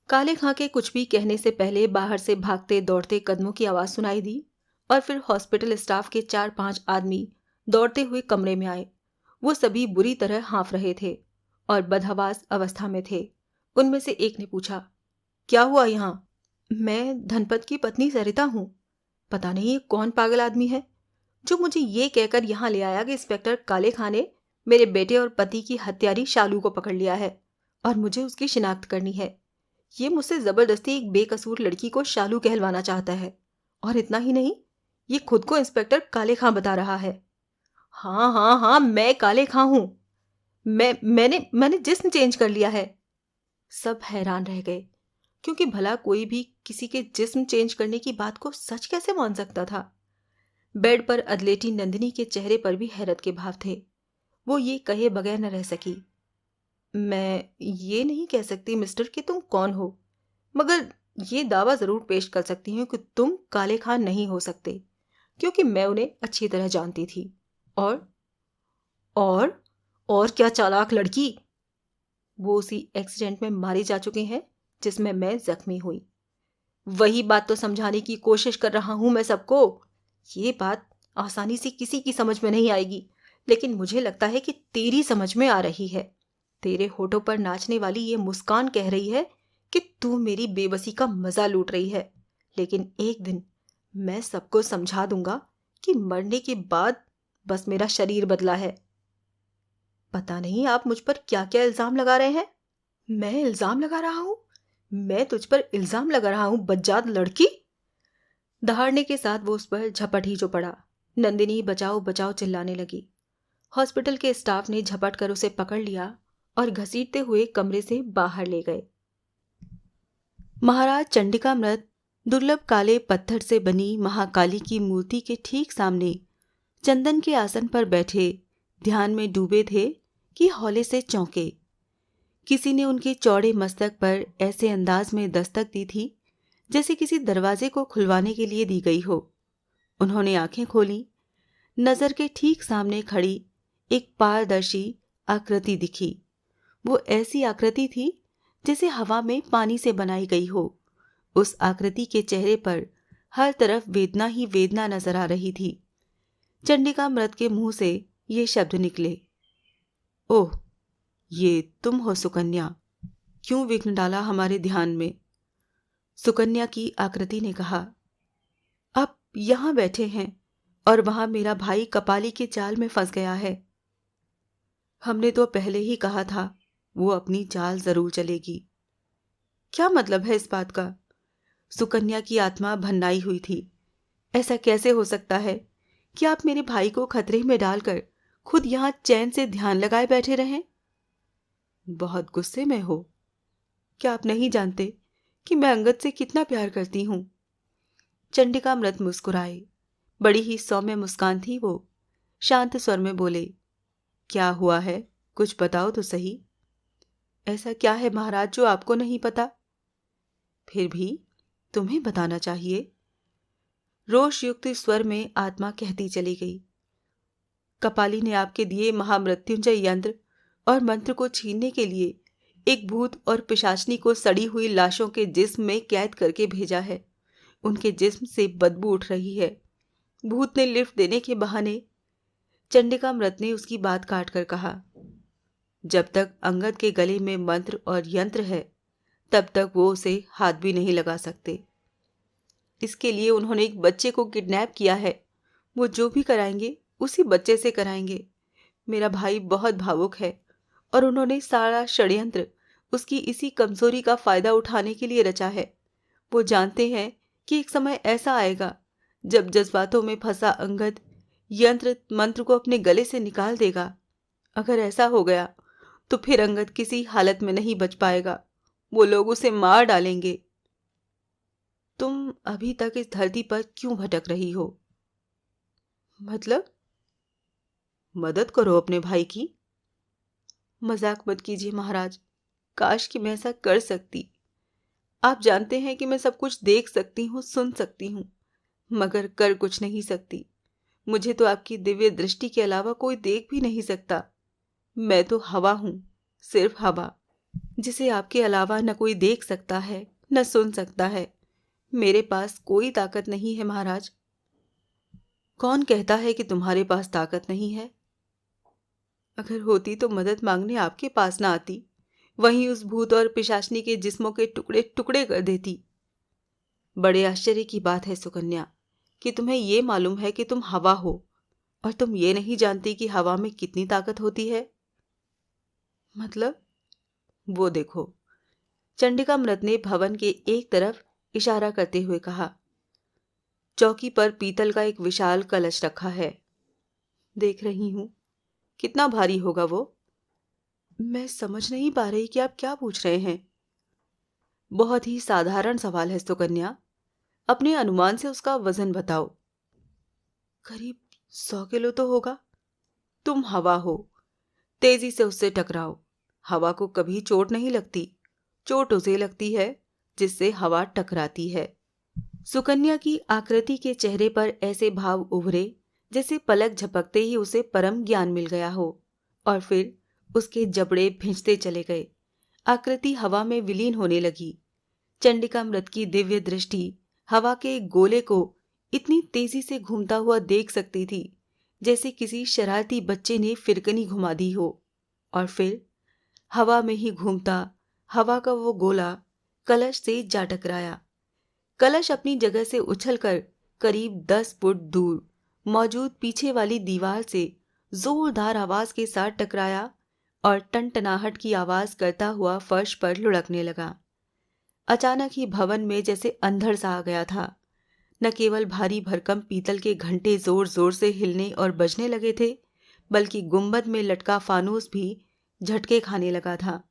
काले खां के कुछ भी कहने से पहले बाहर से भागते दौड़ते कदमों की आवाज सुनाई दी और फिर हॉस्पिटल स्टाफ के 4-5 आदमी दौड़ते हुए कमरे में आए। वो सभी बुरी तरह हाँफ रहे थे और बदहवास अवस्था में थे। उनमें से एक ने पूछा, क्या हुआ यहाँ? मैं धनपत की पत्नी सरिता हूं। पता नहीं ये कौन पागल आदमी है जो मुझे ये कहकर यहाँ ले आया कि इंस्पेक्टर काले खां ने मेरे बेटे और पति की हत्यारी शालू को पकड़ लिया है और मुझे उसकी शिनाख्त करनी है। ये मुझसे जबरदस्ती एक बेकसूर लड़की को शालू कहलवाना चाहता है और इतना ही नहीं, ये खुद को इंस्पेक्टर काले खां बता रहा है। हाँ हाँ हाँ, मैं काले खां हूं। मैंने जिस्म चेंज कर लिया है। सब हैरान रह गए, क्योंकि भला कोई भी किसी के जिस्म चेंज करने की बात को सच कैसे मान सकता था। बेड पर अदलेटी नंदिनी के चेहरे पर भी हैरत के भाव थे। वो ये कहे बगैर न रह सकी। मैं ये नहीं कह सकती मिस्टर कि तुम कौन हो, मगर ये दावा जरूर पेश कर सकती हूँ कि तुम काले खां नहीं हो सकते, क्योंकि मैं उन्हें अच्छी तरह जानती थी। और क्या चालाक लड़की! वो उसी एक्सीडेंट में मारे जा चुके हैं जिसमें मैं जख्मी हुई। वही बात तो समझाने की कोशिश कर रहा हूं मैं सबको। ये बात आसानी से किसी की समझ में नहीं आएगी, लेकिन मुझे लगता है कि तेरी समझ में आ रही है। तेरे होठों पर नाचने वाली ये मुस्कान कह रही है कि तू मेरी बेबसी का मजा लूट रही है। लेकिन एक दिन मैं सबको समझा दूंगा कि मरने के बाद बस मेरा शरीर बदला है। पता नहीं आप मुझ पर क्या क्या इल्जाम लगा रहे हैं। मैं इल्जाम लगा रहा हूं? मैं तुझ पर इल्जाम लगा रहा हूं, बज्जात लड़की? दहाड़ने के साथ वो उस पर झपट ही जो पड़ा। नंदिनी बचाओ बचाओ चिल्लाने लगी। हॉस्पिटल के स्टाफ ने झपट कर उसे पकड़ लिया और घसीटते हुए कमरे से बाहर ले गए। महाराज चंडिकामृत दुर्लभ काले पत्थर से बनी महाकाली की मूर्ति के ठीक सामने चंदन के आसन पर बैठे ध्यान में डूबे थे कि हौले से चौंके। किसी ने उनके चौड़े मस्तक पर ऐसे अंदाज में दस्तक दी थी जैसे किसी दरवाजे को खुलवाने के लिए दी गई हो। उन्होंने आंखें खोली। नजर के ठीक सामने खड़ी एक पारदर्शी आकृति दिखी। वो ऐसी आकृति थी जैसे हवा में पानी से बनाई गई हो। उस आकृति के चेहरे पर हर तरफ वेदना ही वेदना नजर आ रही थी। चंडिकामृत के मुंह से ये शब्द निकले, ओह, ये तुम हो सुकन्या। क्यों विघ्न डाला हमारे ध्यान में? सुकन्या की आकृति ने कहा, आप यहां बैठे हैं और वहां मेरा भाई कपाली के जाल में फंस गया है। हमने तो पहले ही कहा था वो अपनी चाल जरूर चलेगी। क्या मतलब है इस बात का? सुकन्या की आत्मा भन्नाई हुई थी। ऐसा कैसे हो सकता है कि आप मेरे भाई को खतरे में डालकर खुद यहां चैन से ध्यान लगाए बैठे रहें? बहुत गुस्से में हो? क्या आप नहीं जानते कि मैं अंगद से कितना प्यार करती हूं? चंडिकामृत मुस्कुराए। बड़ी ही सौम्य मुस्कान थी वो। शांत स्वर में बोले, क्या हुआ है, कुछ बताओ तो सही। ऐसा क्या है महाराज जो आपको नहीं पता? फिर भी तुम्हें बताना चाहिए। रोष युक्त स्वर में आत्मा कहती चली गई, कपाली ने आपके दिए महामृत्युंजय यंत्र और मंत्र को छीनने के लिए एक भूत और पिशाचनी को सड़ी हुई लाशों के जिस्म में कैद करके भेजा है। उनके जिस्म से बदबू उठ रही है। भूत ने लिफ्ट देने के बहाने। चंडिकामृत ने उसकी बात काट कर कहा, जब तक अंगद के गले में मंत्र और यंत्र है तब तक वो उसे हाथ भी नहीं लगा सकते। इसके लिए उन्होंने एक बच्चे को किडनैप किया है। वो जो भी कराएंगे उसी बच्चे से कराएंगे। मेरा भाई बहुत भावुक है और उन्होंने सारा षड्यंत्र उसकी इसी कमजोरी का फायदा उठाने के लिए रचा है। वो जानते हैं कि एक समय ऐसा आएगा जब जज्बातों में फंसा अंगद यंत्र मंत्र को अपने गले से निकाल देगा। अगर ऐसा हो गया तो फिर अंगद किसी हालत में नहीं बच पाएगा। वो लोग उसे मार डालेंगे। तुम अभी तक इस धरती पर क्यों भटक रही हो? मतलब? मदद करो अपने भाई की। मजाक मत कीजिए महाराज। काश कि मैं ऐसा कर सकती। आप जानते हैं कि मैं सब कुछ देख सकती हूँ, सुन सकती हूँ, मगर कर कुछ नहीं सकती। मुझे तो आपकी दिव्य दृष्टि के अलावा कोई देख भी नहीं सकता। मैं तो हवा हूँ, सिर्फ हवा, जिसे आपके अलावा न कोई देख सकता है न सुन सकता है। मेरे पास कोई ताकत नहीं है महाराज। कौन कहता है कि तुम्हारे पास ताकत नहीं है? अगर होती तो मदद मांगने आपके पास ना आती, वहीं उस भूत और पिशाचनी के जिस्मों के टुकड़े टुकड़े कर देती। बड़े आश्चर्य की बात है सुकन्या कि तुम्हें ये मालूम है कि तुम हवा हो और तुम ये नहीं जानती कि हवा में कितनी ताकत होती है। मतलब? वो देखो। चंडिकामृत ने भवन के एक तरफ इशारा करते हुए कहा, चौकी पर पीतल का एक विशाल कलश रखा है। देख रही हूं। कितना भारी होगा वो? मैं समझ नहीं पा रही कि आप क्या पूछ रहे हैं। बहुत ही साधारण सवाल है सुकन्या। अपने अनुमान से उसका वजन बताओ। करीब 100 किलो तो होगा। तुम हवा हो, तेजी से उससे टकराओ। हवा को कभी चोट नहीं लगती, चोट उसे लगती है जिससे हवा टकराती है। सुकन्या की आकृति के चेहरे पर ऐसे भाव उभरे जैसे पलक झपकते ही उसे परम ज्ञान मिल गया हो, और फिर उसके जबड़े भिंचते चले गए। आकृति हवा में विलीन होने लगी। चंडिकामृत की दिव्य दृष्टि हवा के गोले को इतनी तेजी से घूमता हुआ देख सकती थी जैसे किसी शरारती बच्चे ने फिरकनी घुमा दी हो। और फिर हवा में ही घूमता हवा का वो गोला कलश से जा टकराया। कलश अपनी जगह से उछलकर करीब 10 फुट दूर मौजूद पीछे वाली दीवार से जोरदार आवाज के साथ टकराया और टनटनाहट की आवाज करता हुआ फर्श पर लुढ़कने लगा। अचानक ही भवन में जैसे अंधड़ सा आ गया था। न केवल भारी भरकम पीतल के घंटे जोर जोर से हिलने और बजने लगे थे, बल्कि गुंबद में लटका फानूस भी झटके खाने लगा था।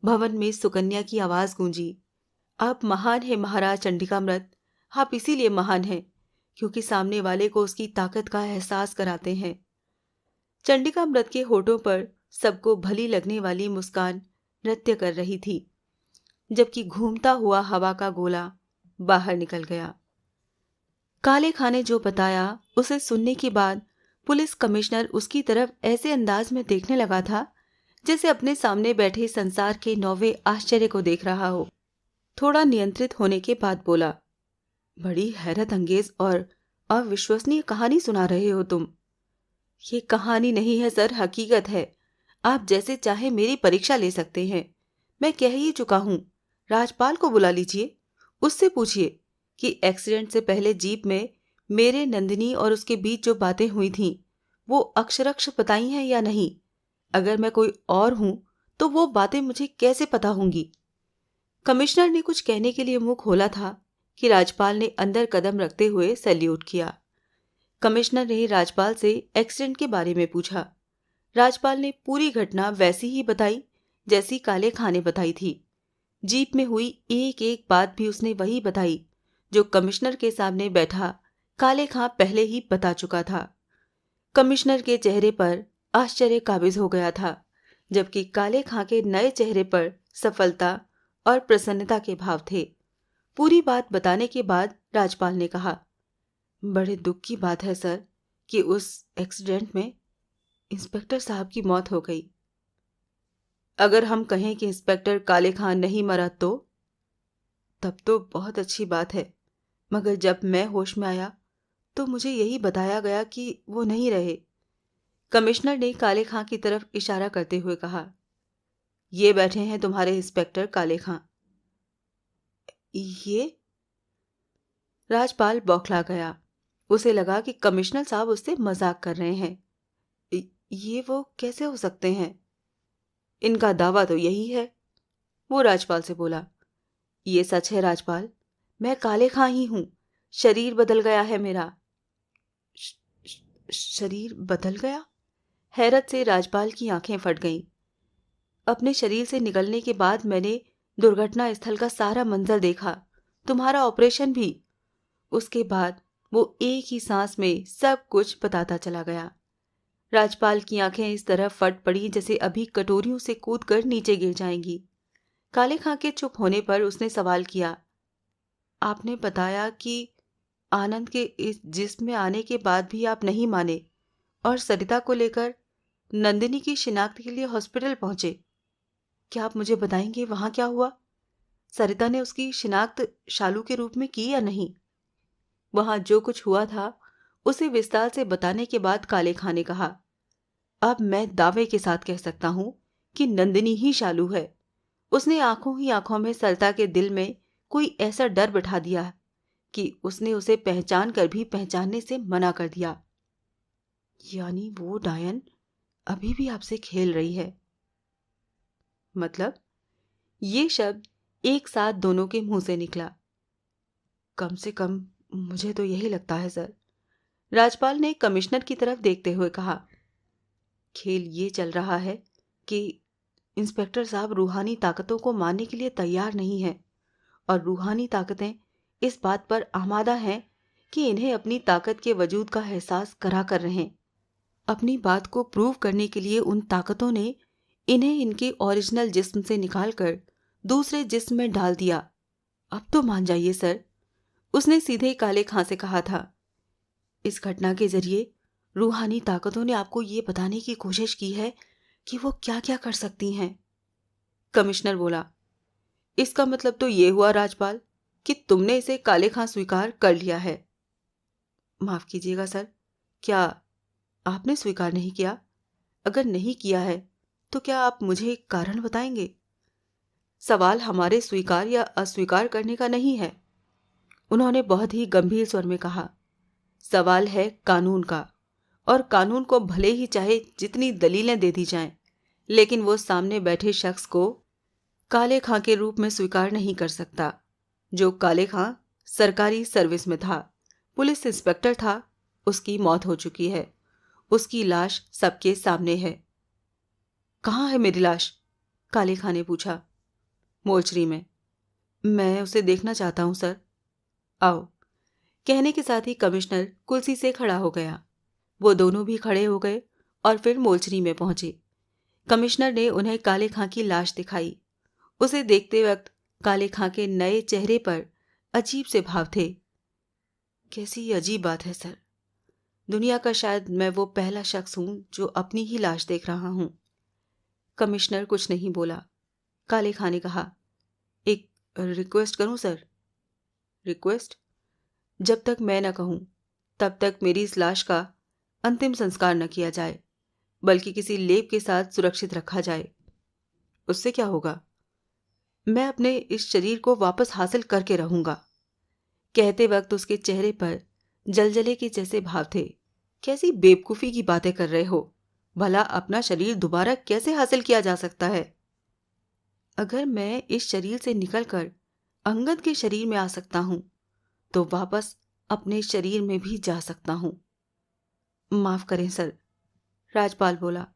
भवन में सुकन्या की आवाज गूंजी, आप महान है महाराज चंडिकामृत, आप इसीलिए महान हैं क्योंकि सामने वाले को उसकी ताकत का एहसास कराते हैं। चंडिकामृत के होठों पर सबको भली लगने वाली मुस्कान नृत्य कर रही थी, जबकि घूमता हुआ हवा का गोला बाहर निकल गया। काले खां ने जो बताया उसे सुनने के बाद पुलिस कमिश्नर उसकी तरफ ऐसे अंदाज में देखने लगा था जैसे अपने सामने बैठे संसार के 9वें आश्चर्य को देख रहा हो। थोड़ा नियंत्रित होने के बाद बोला, बड़ी हैरत अंगेज और अविश्वसनीय कहानी सुना रहे हो तुम। ये कहानी नहीं है सर, हकीकत है। आप जैसे चाहे मेरी परीक्षा ले सकते हैं। मैं कह ही चुका हूं, राजपाल को बुला लीजिए, उससे पूछिए कि एक्सीडेंट से पहले जीप में मेरे नंदिनी और उसके बीच जो बातें हुई थीं वो अक्षरक्ष बताई हैं या नहीं। अगर मैं कोई और हूं तो वो बातें मुझे कैसे पता होंगी। कमिश्नर ने कुछ कहने के लिए मुंह खोला था कि राजपाल ने अंदर कदम रखते हुए सैल्यूट किया। कमिश्नर ने राजपाल से एक्सीडेंट के बारे में पूछा। राजपाल ने पूरी घटना वैसी ही बताई जैसी काले खां ने बताई थी। जीप में हुई एक एक बात भी उसने वही बताई जो कमिश्नर के सामने बैठा काले खां पहले ही बता चुका था। कमिश्नर के चेहरे पर आश्चर्य काबिज हो गया था, जबकि काले खां के नए चेहरे पर सफलता और प्रसन्नता के भाव थे। पूरी बात बताने के बाद राजपाल ने कहा, बड़े दुख की बात है सर कि उस एक्सीडेंट में इंस्पेक्टर साहब की मौत हो गई। अगर हम कहें कि इंस्पेक्टर काले खां नहीं मरा तो तब तो बहुत अच्छी बात है, मगर जब मैं होश में आया तो मुझे यही बताया गया कि वो नहीं रहे। कमिश्नर ने काले खां की तरफ इशारा करते हुए कहा, ये बैठे हैं तुम्हारे इंस्पेक्टर काले खां। ये? राजपाल बौखला गया। उसे लगा कि कमिश्नर साहब उससे मजाक कर रहे हैं। ये वो कैसे हो सकते हैं? इनका दावा तो यही है। वो राजपाल से बोला, ये सच है राजपाल, मैं काले खां ही हूं। शरीर बदल गया है मेरा। शरीर बदल गया? हैरत से राजपाल की आंखें फट गईं। अपने शरीर से निकलने के बाद मैंने दुर्घटना स्थल का सारा मंजर देखा, तुम्हारा ऑपरेशन भी। उसके बाद वो एक ही सांस में सब कुछ बताता चला गया। राजपाल की आंखें इस तरह फट पड़ी जैसे अभी कटोरियों से कूदकर नीचे गिर जाएंगी। काले खां के चुप होने पर उसने सवाल किया, आपने बताया कि आनंद के इस जिस्म में आने के बाद भी आप नहीं माने और सरिता को लेकर नंदिनी की शिनाख्त के लिए हॉस्पिटल पहुंचे। क्या आप मुझे बताएंगे वहां क्या हुआ? सरिता ने उसकी शिनाख्त शालू के रूप में की या नहीं? वहां जो कुछ हुआ था उसे विस्तार से बताने के बाद काले खां ने कहा, अब मैं दावे के साथ कह सकता हूं कि नंदिनी ही शालू है। उसने आंखों ही आंखों में सरिता के दिल में कोई ऐसा डर बिठा दिया कि उसने उसे पहचान कर भी पहचानने से मना कर दिया। यानी वो डायन अभी भी आपसे खेल रही है? मतलब? ये शब्द एक साथ दोनों के मुंह से निकला। कम से कम मुझे तो यही लगता है सर, राजपाल ने कमिश्नर की तरफ देखते हुए कहा। खेल ये चल रहा है कि इंस्पेक्टर साहब रूहानी ताकतों को मानने के लिए तैयार नहीं है और रूहानी ताकतें इस बात पर आमादा हैं कि इन्हें अपनी ताकत के वजूद का एहसास करा कर रहें। अपनी बात को प्रूव करने के लिए उन ताकतों ने इन्हें इनके ओरिजिनल जिस्म से निकालकर दूसरे जिस्म में डाल दिया। अब तो मान जाइए सर, उसने सीधे काले खां से कहा था। इस घटना के जरिए रूहानी ताकतों ने आपको ये बताने की कोशिश की है कि वो क्या क्या कर सकती हैं। कमिश्नर बोला, इसका मतलब तो ये हुआ राजपाल कि तुमने इसे काले खां स्वीकार कर लिया है। माफ कीजिएगा सर, क्या आपने स्वीकार नहीं किया? अगर नहीं किया है तो क्या आप मुझे एक कारण बताएंगे? सवाल हमारे स्वीकार या अस्वीकार करने का नहीं है, उन्होंने बहुत ही गंभीर स्वर में कहा। सवाल है कानून का, और कानून को भले ही चाहे जितनी दलीलें दे दी जाएं, लेकिन वो सामने बैठे शख्स को काले खां के रूप में स्वीकार नहीं कर सकता। जो काले खां सरकारी सर्विस में था, पुलिस इंस्पेक्टर था, उसकी मौत हो चुकी है। उसकी लाश सबके सामने है। कहाँ है मेरी लाश? काले खां ने पूछा। मोर्चरी में। मैं उसे देखना चाहता हूं सर। आओ। कहने के साथ ही कमिश्नर कुर्सी से खड़ा हो गया। वो दोनों भी खड़े हो गए और फिर मोर्चरी में पहुंचे। कमिश्नर ने उन्हें काले खां की लाश दिखाई। उसे देखते वक्त काले खां के नए चेहरे पर अजीब से भाव थे। कैसी अजीब बात है सर, दुनिया का शायद मैं वो पहला शख्स हूं जो अपनी ही लाश देख रहा हूं। कमिश्नर कुछ नहीं बोला। काले खां ने कहा, एक रिक्वेस्ट करूं सर? रिक्वेस्ट? जब तक मैं न कहूं तब तक मेरी इस लाश का अंतिम संस्कार न किया जाए, बल्कि किसी लेप के साथ सुरक्षित रखा जाए। उससे क्या होगा? मैं अपने इस शरीर को वापस हासिल करके रहूंगा। कहते वक्त उसके चेहरे पर जलजले के जैसे भाव थे। कैसी बेवकूफी की बातें कर रहे हो? भला अपना शरीर दोबारा कैसे हासिल किया जा सकता है? अगर मैं इस शरीर से निकलकर अंगद के शरीर में आ सकता हूं तो वापस अपने शरीर में भी जा सकता हूं। माफ करें सर, राजपाल बोला।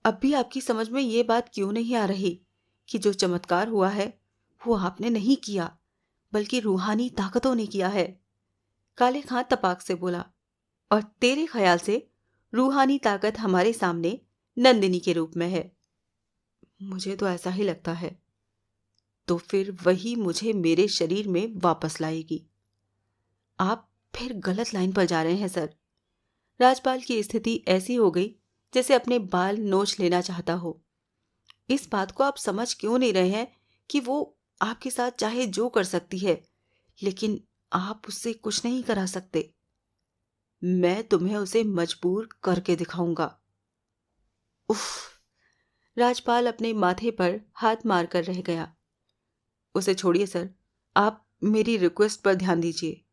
अब भी आपकी समझ में ये बात क्यों नहीं आ रही कि जो चमत्कार हुआ है वो आपने नहीं किया, बल्कि रूहानी ताकतों ने किया है? काले खां तपाक से बोला। और तेरे ख्याल से रूहानी ताकत हमारे सामने नंदिनी के रूप में है? मुझे तो ऐसा ही लगता है। तो फिर वही मुझे मेरे शरीर में वापस लाएगी। आप फिर गलत लाइन पर जा रहे हैं सर। राजपाल की स्थिति ऐसी हो गई जैसे अपने बाल नोच लेना चाहता हो। इस बात को आप समझ क्यों नहीं रहे हैं कि वो आपके साथ चाहे जो कर सकती है, लेकिन आप उससे कुछ नहीं करा सकते। मैं तुम्हें उसे मजबूर करके दिखाऊंगा। उफ! राजपाल अपने माथे पर हाथ मारकर रह गया। उसे छोड़िए सर, आप मेरी रिक्वेस्ट पर ध्यान दीजिए,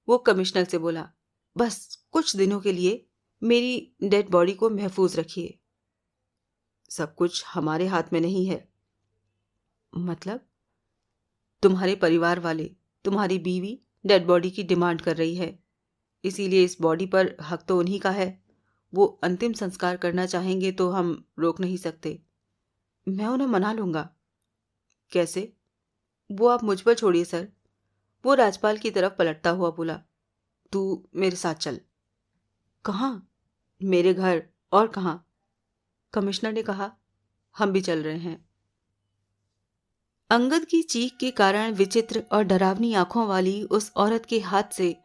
वो कमिश्नर से बोला। बस कुछ दिनों के लिए मेरी डेड बॉडी को महफूज रखिए। सब कुछ हमारे हाथ में नहीं है। मतलब? तुम्हारे परिवार वाले, तुम्हारी बीवी डेड बॉडी की डिमांड कर रही है, इसीलिए इस बॉडी पर हक तो उन्हीं का है। वो अंतिम संस्कार करना चाहेंगे तो हम रोक नहीं सकते। मैं उन्हें मना लूंगा। कैसे? वो आप मुझ पर छोड़िए सर, वो राजपाल की तरफ पलटता हुआ बोला। तू मेरे साथ चल। कहाँ? मेरे घर, और कहाँ? कमिश्नर ने कहा। हम भी चल रहे हैं। अंगद की चीख के कारण विचित्र और डरावनी आंखों वाली उस औरत के हाथ से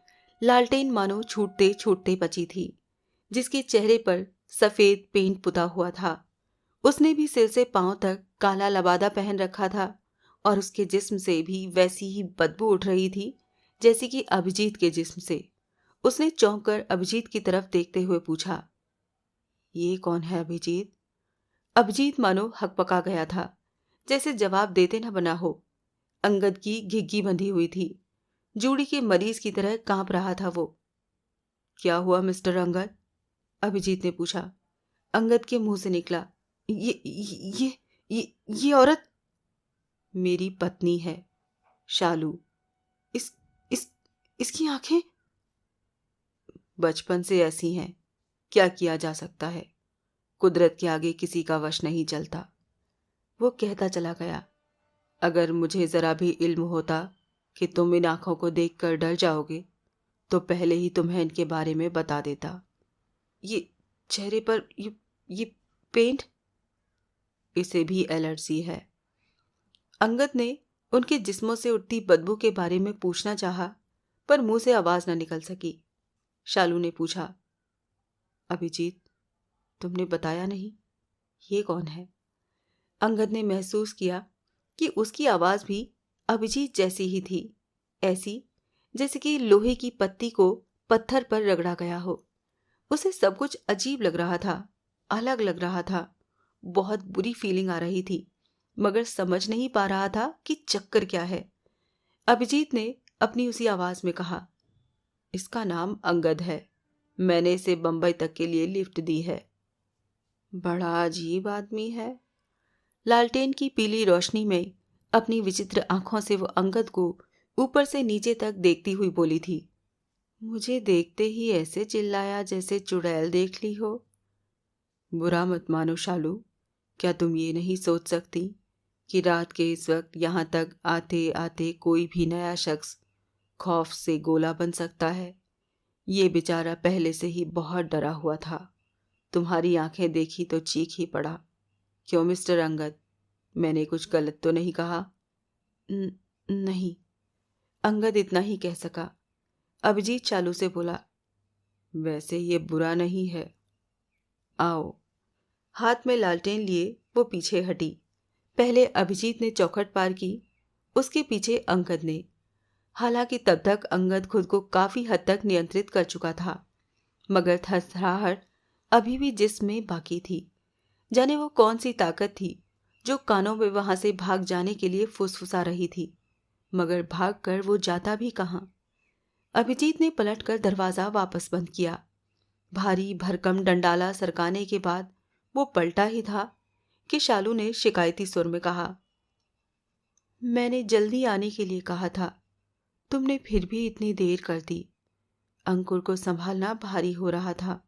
लालटेन मानो छूटते छूटते बची थी, जिसके चेहरे पर सफेद पेंट पुता हुआ था। उसने भी सिर से पांव तक काला लबादा पहन रखा था और उसके जिस्म से भी वैसी ही बदबू उठ रही थी जैसी कि अभिजीत के जिस्म से। उसने चौंक कर अभिजीत की तरफ देखते हुए पूछा, ये कौन है अभिजीत? अभिजीत मानो हकपका गया था, जैसे जवाब देते न बना हो। अंगद की घिग्गी बंधी हुई थी, जूड़ी के मरीज की तरह कांप रहा था वो। क्या हुआ मिस्टर अंगद? अभिजीत ने पूछा। अंगद के मुंह से निकला, ये औरत मेरी पत्नी है, शालू। इस इस इसकी आंखें बचपन से ऐसी हैं, क्या किया जा सकता है, कुदरत के आगे किसी का वश नहीं चलता। वो कहता चला गया। अगर मुझे जरा भी इल्म होता कि तुम इन आंखों को देखकर डर जाओगे तो पहले ही तुम्हें इनके बारे में बता देता। ये चेहरे पर ये पेंट, इसे भी एलर्जी है। अंगद ने उनके जिस्मों से उठती बदबू के बारे में पूछना चाहा, पर मुंह से आवाज न निकल सकी। शालू ने पूछा, अभिजीत, तुमने बताया नहीं, ये कौन है? अंगद ने महसूस किया कि उसकी आवाज भी अभिजीत जैसी ही थी, ऐसी जैसे कि लोहे की पत्ती को पत्थर पर रगड़ा गया हो। उसे सब कुछ अजीब लग रहा था, अलग लग रहा था। बहुत बुरी फीलिंग आ रही थी, मगर समझ नहीं पा रहा था कि चक्कर क्या है। अभिजीत ने अपनी उसी आवाज में कहा, इसका नाम अंगद है। मैंने इसे बंबई तक के लिए लिफ्ट दी है। बड़ा अजीब आदमी है। लालटेन की पीली रोशनी में अपनी विचित्र आंखों से वो अंगद को ऊपर से नीचे तक देखती हुई बोली थी। मुझे देखते ही ऐसे चिल्लाया जैसे चुड़ैल देख ली हो। बुरा मत मानो शालू, क्या तुम ये नहीं सोच सकती कि रात के इस वक्त यहाँ तक आते आते कोई भी नया शख्स खौफ से गोला बन सकता है। ये बेचारा पहले से ही बहुत डरा हुआ था। तुम्हारी आंखें देखी तो चीख ही पड़ा। क्यों मिस्टर अंगद, मैंने कुछ गलत तो नहीं कहा? नहीं, अंगद इतना ही कह सका। अभिजीत शालू से बोला, वैसे ये बुरा नहीं है। आओ। हाथ में लालटेन लिए वो पीछे हटी। पहले अभिजीत ने चौखट पार की, उसके पीछे अंगद ने। हालांकि तब तक अंगद खुद को काफी हद तक नियंत्रित कर चुका था, मगर थरथराहट अभी भी जिस्म में बाकी थी। जाने वो कौन सी ताकत थी जो कानों में वहां से भाग जाने के लिए फुसफुसा रही थी, मगर भाग कर वो जाता भी कहां। अभिजीत ने पलटकर दरवाजा वापस बंद किया। भारी भरकम डंडाला सरकाने के बाद वो पलटा ही था कि शालू ने शिकायती सुर में कहा, मैंने जल्दी आने के लिए कहा था, तुमने फिर भी इतनी देर कर दी। अंकुर को संभालना भारी हो रहा था।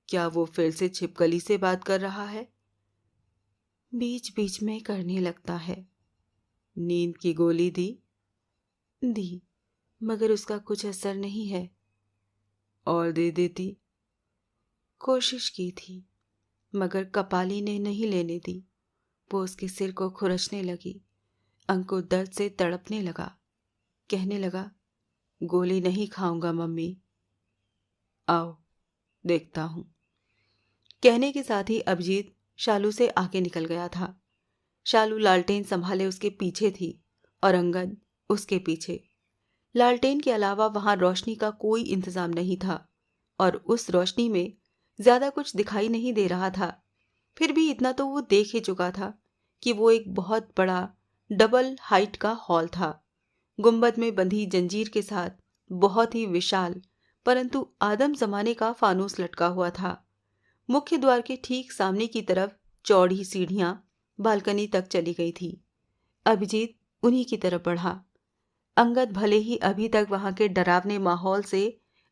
क्या वो फिर से छिपकली से बात कर रहा है? बीच बीच में करने लगता है। नींद की गोली दी? दी, मगर उसका कुछ असर नहीं है। और दे देती? कोशिश की थी, मगर कपाली ने नहीं लेने दी। वो उसके सिर को खुरचने लगी। अंकुर दर्द से तड़पने लगा। कहने लगा, गोली नहीं खाऊंगा मम्मी। आओ, देखता हूं। कहने के साथ ही अभिजीत शालू से आगे निकल गया था। शालू लालटेन संभाले उसके पीछे थी और अंगद उसके पीछे। लालटेन के अलावा वहां रोशनी का कोई इंतजाम नहीं था और उस रोशनी में ज्यादा कुछ दिखाई नहीं दे रहा था। फिर भी इतना तो वो देख ही चुका था कि वो एक बहुत बड़ा डबल हाइट का हॉल था। गुंबद में बंधी जंजीर के साथ बहुत ही विशाल परंतु आदम जमाने का फानूस लटका हुआ था। मुख्य द्वार के ठीक सामने की तरफ चौड़ी सीढ़ियां बालकनी तक चली गई थी। अभिजीत उन्हीं की तरफ बढ़ा। अंगद भले ही अभी तक वहां के डरावने माहौल से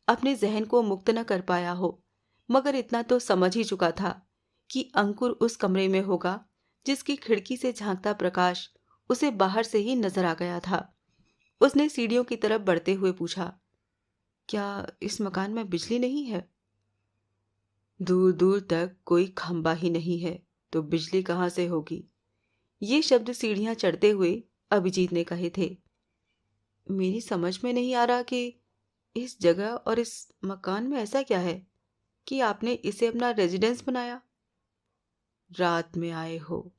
अपने जहन को मुक्त न कर पाया हो, मगर इतना तो समझ ही चुका था कि अंकुर उस कमरे में होगा जिसकी खिड़की से झांकता प्रकाश उसे बाहर से ही नजर आ गया था। उसने सीढ़ियों की तरफ बढ़ते हुए पूछा, क्या इस मकान में बिजली नहीं है? दूर दूर तक कोई खंबा ही नहीं है तो बिजली कहाँ से होगी? ये शब्द सीढ़ियां चढ़ते हुए अभिजीत ने कहे थे। मेरी समझ में नहीं आ रहा कि इस जगह और इस मकान में ऐसा क्या है कि आपने इसे अपना रेजिडेंस बनाया? रात में आए हो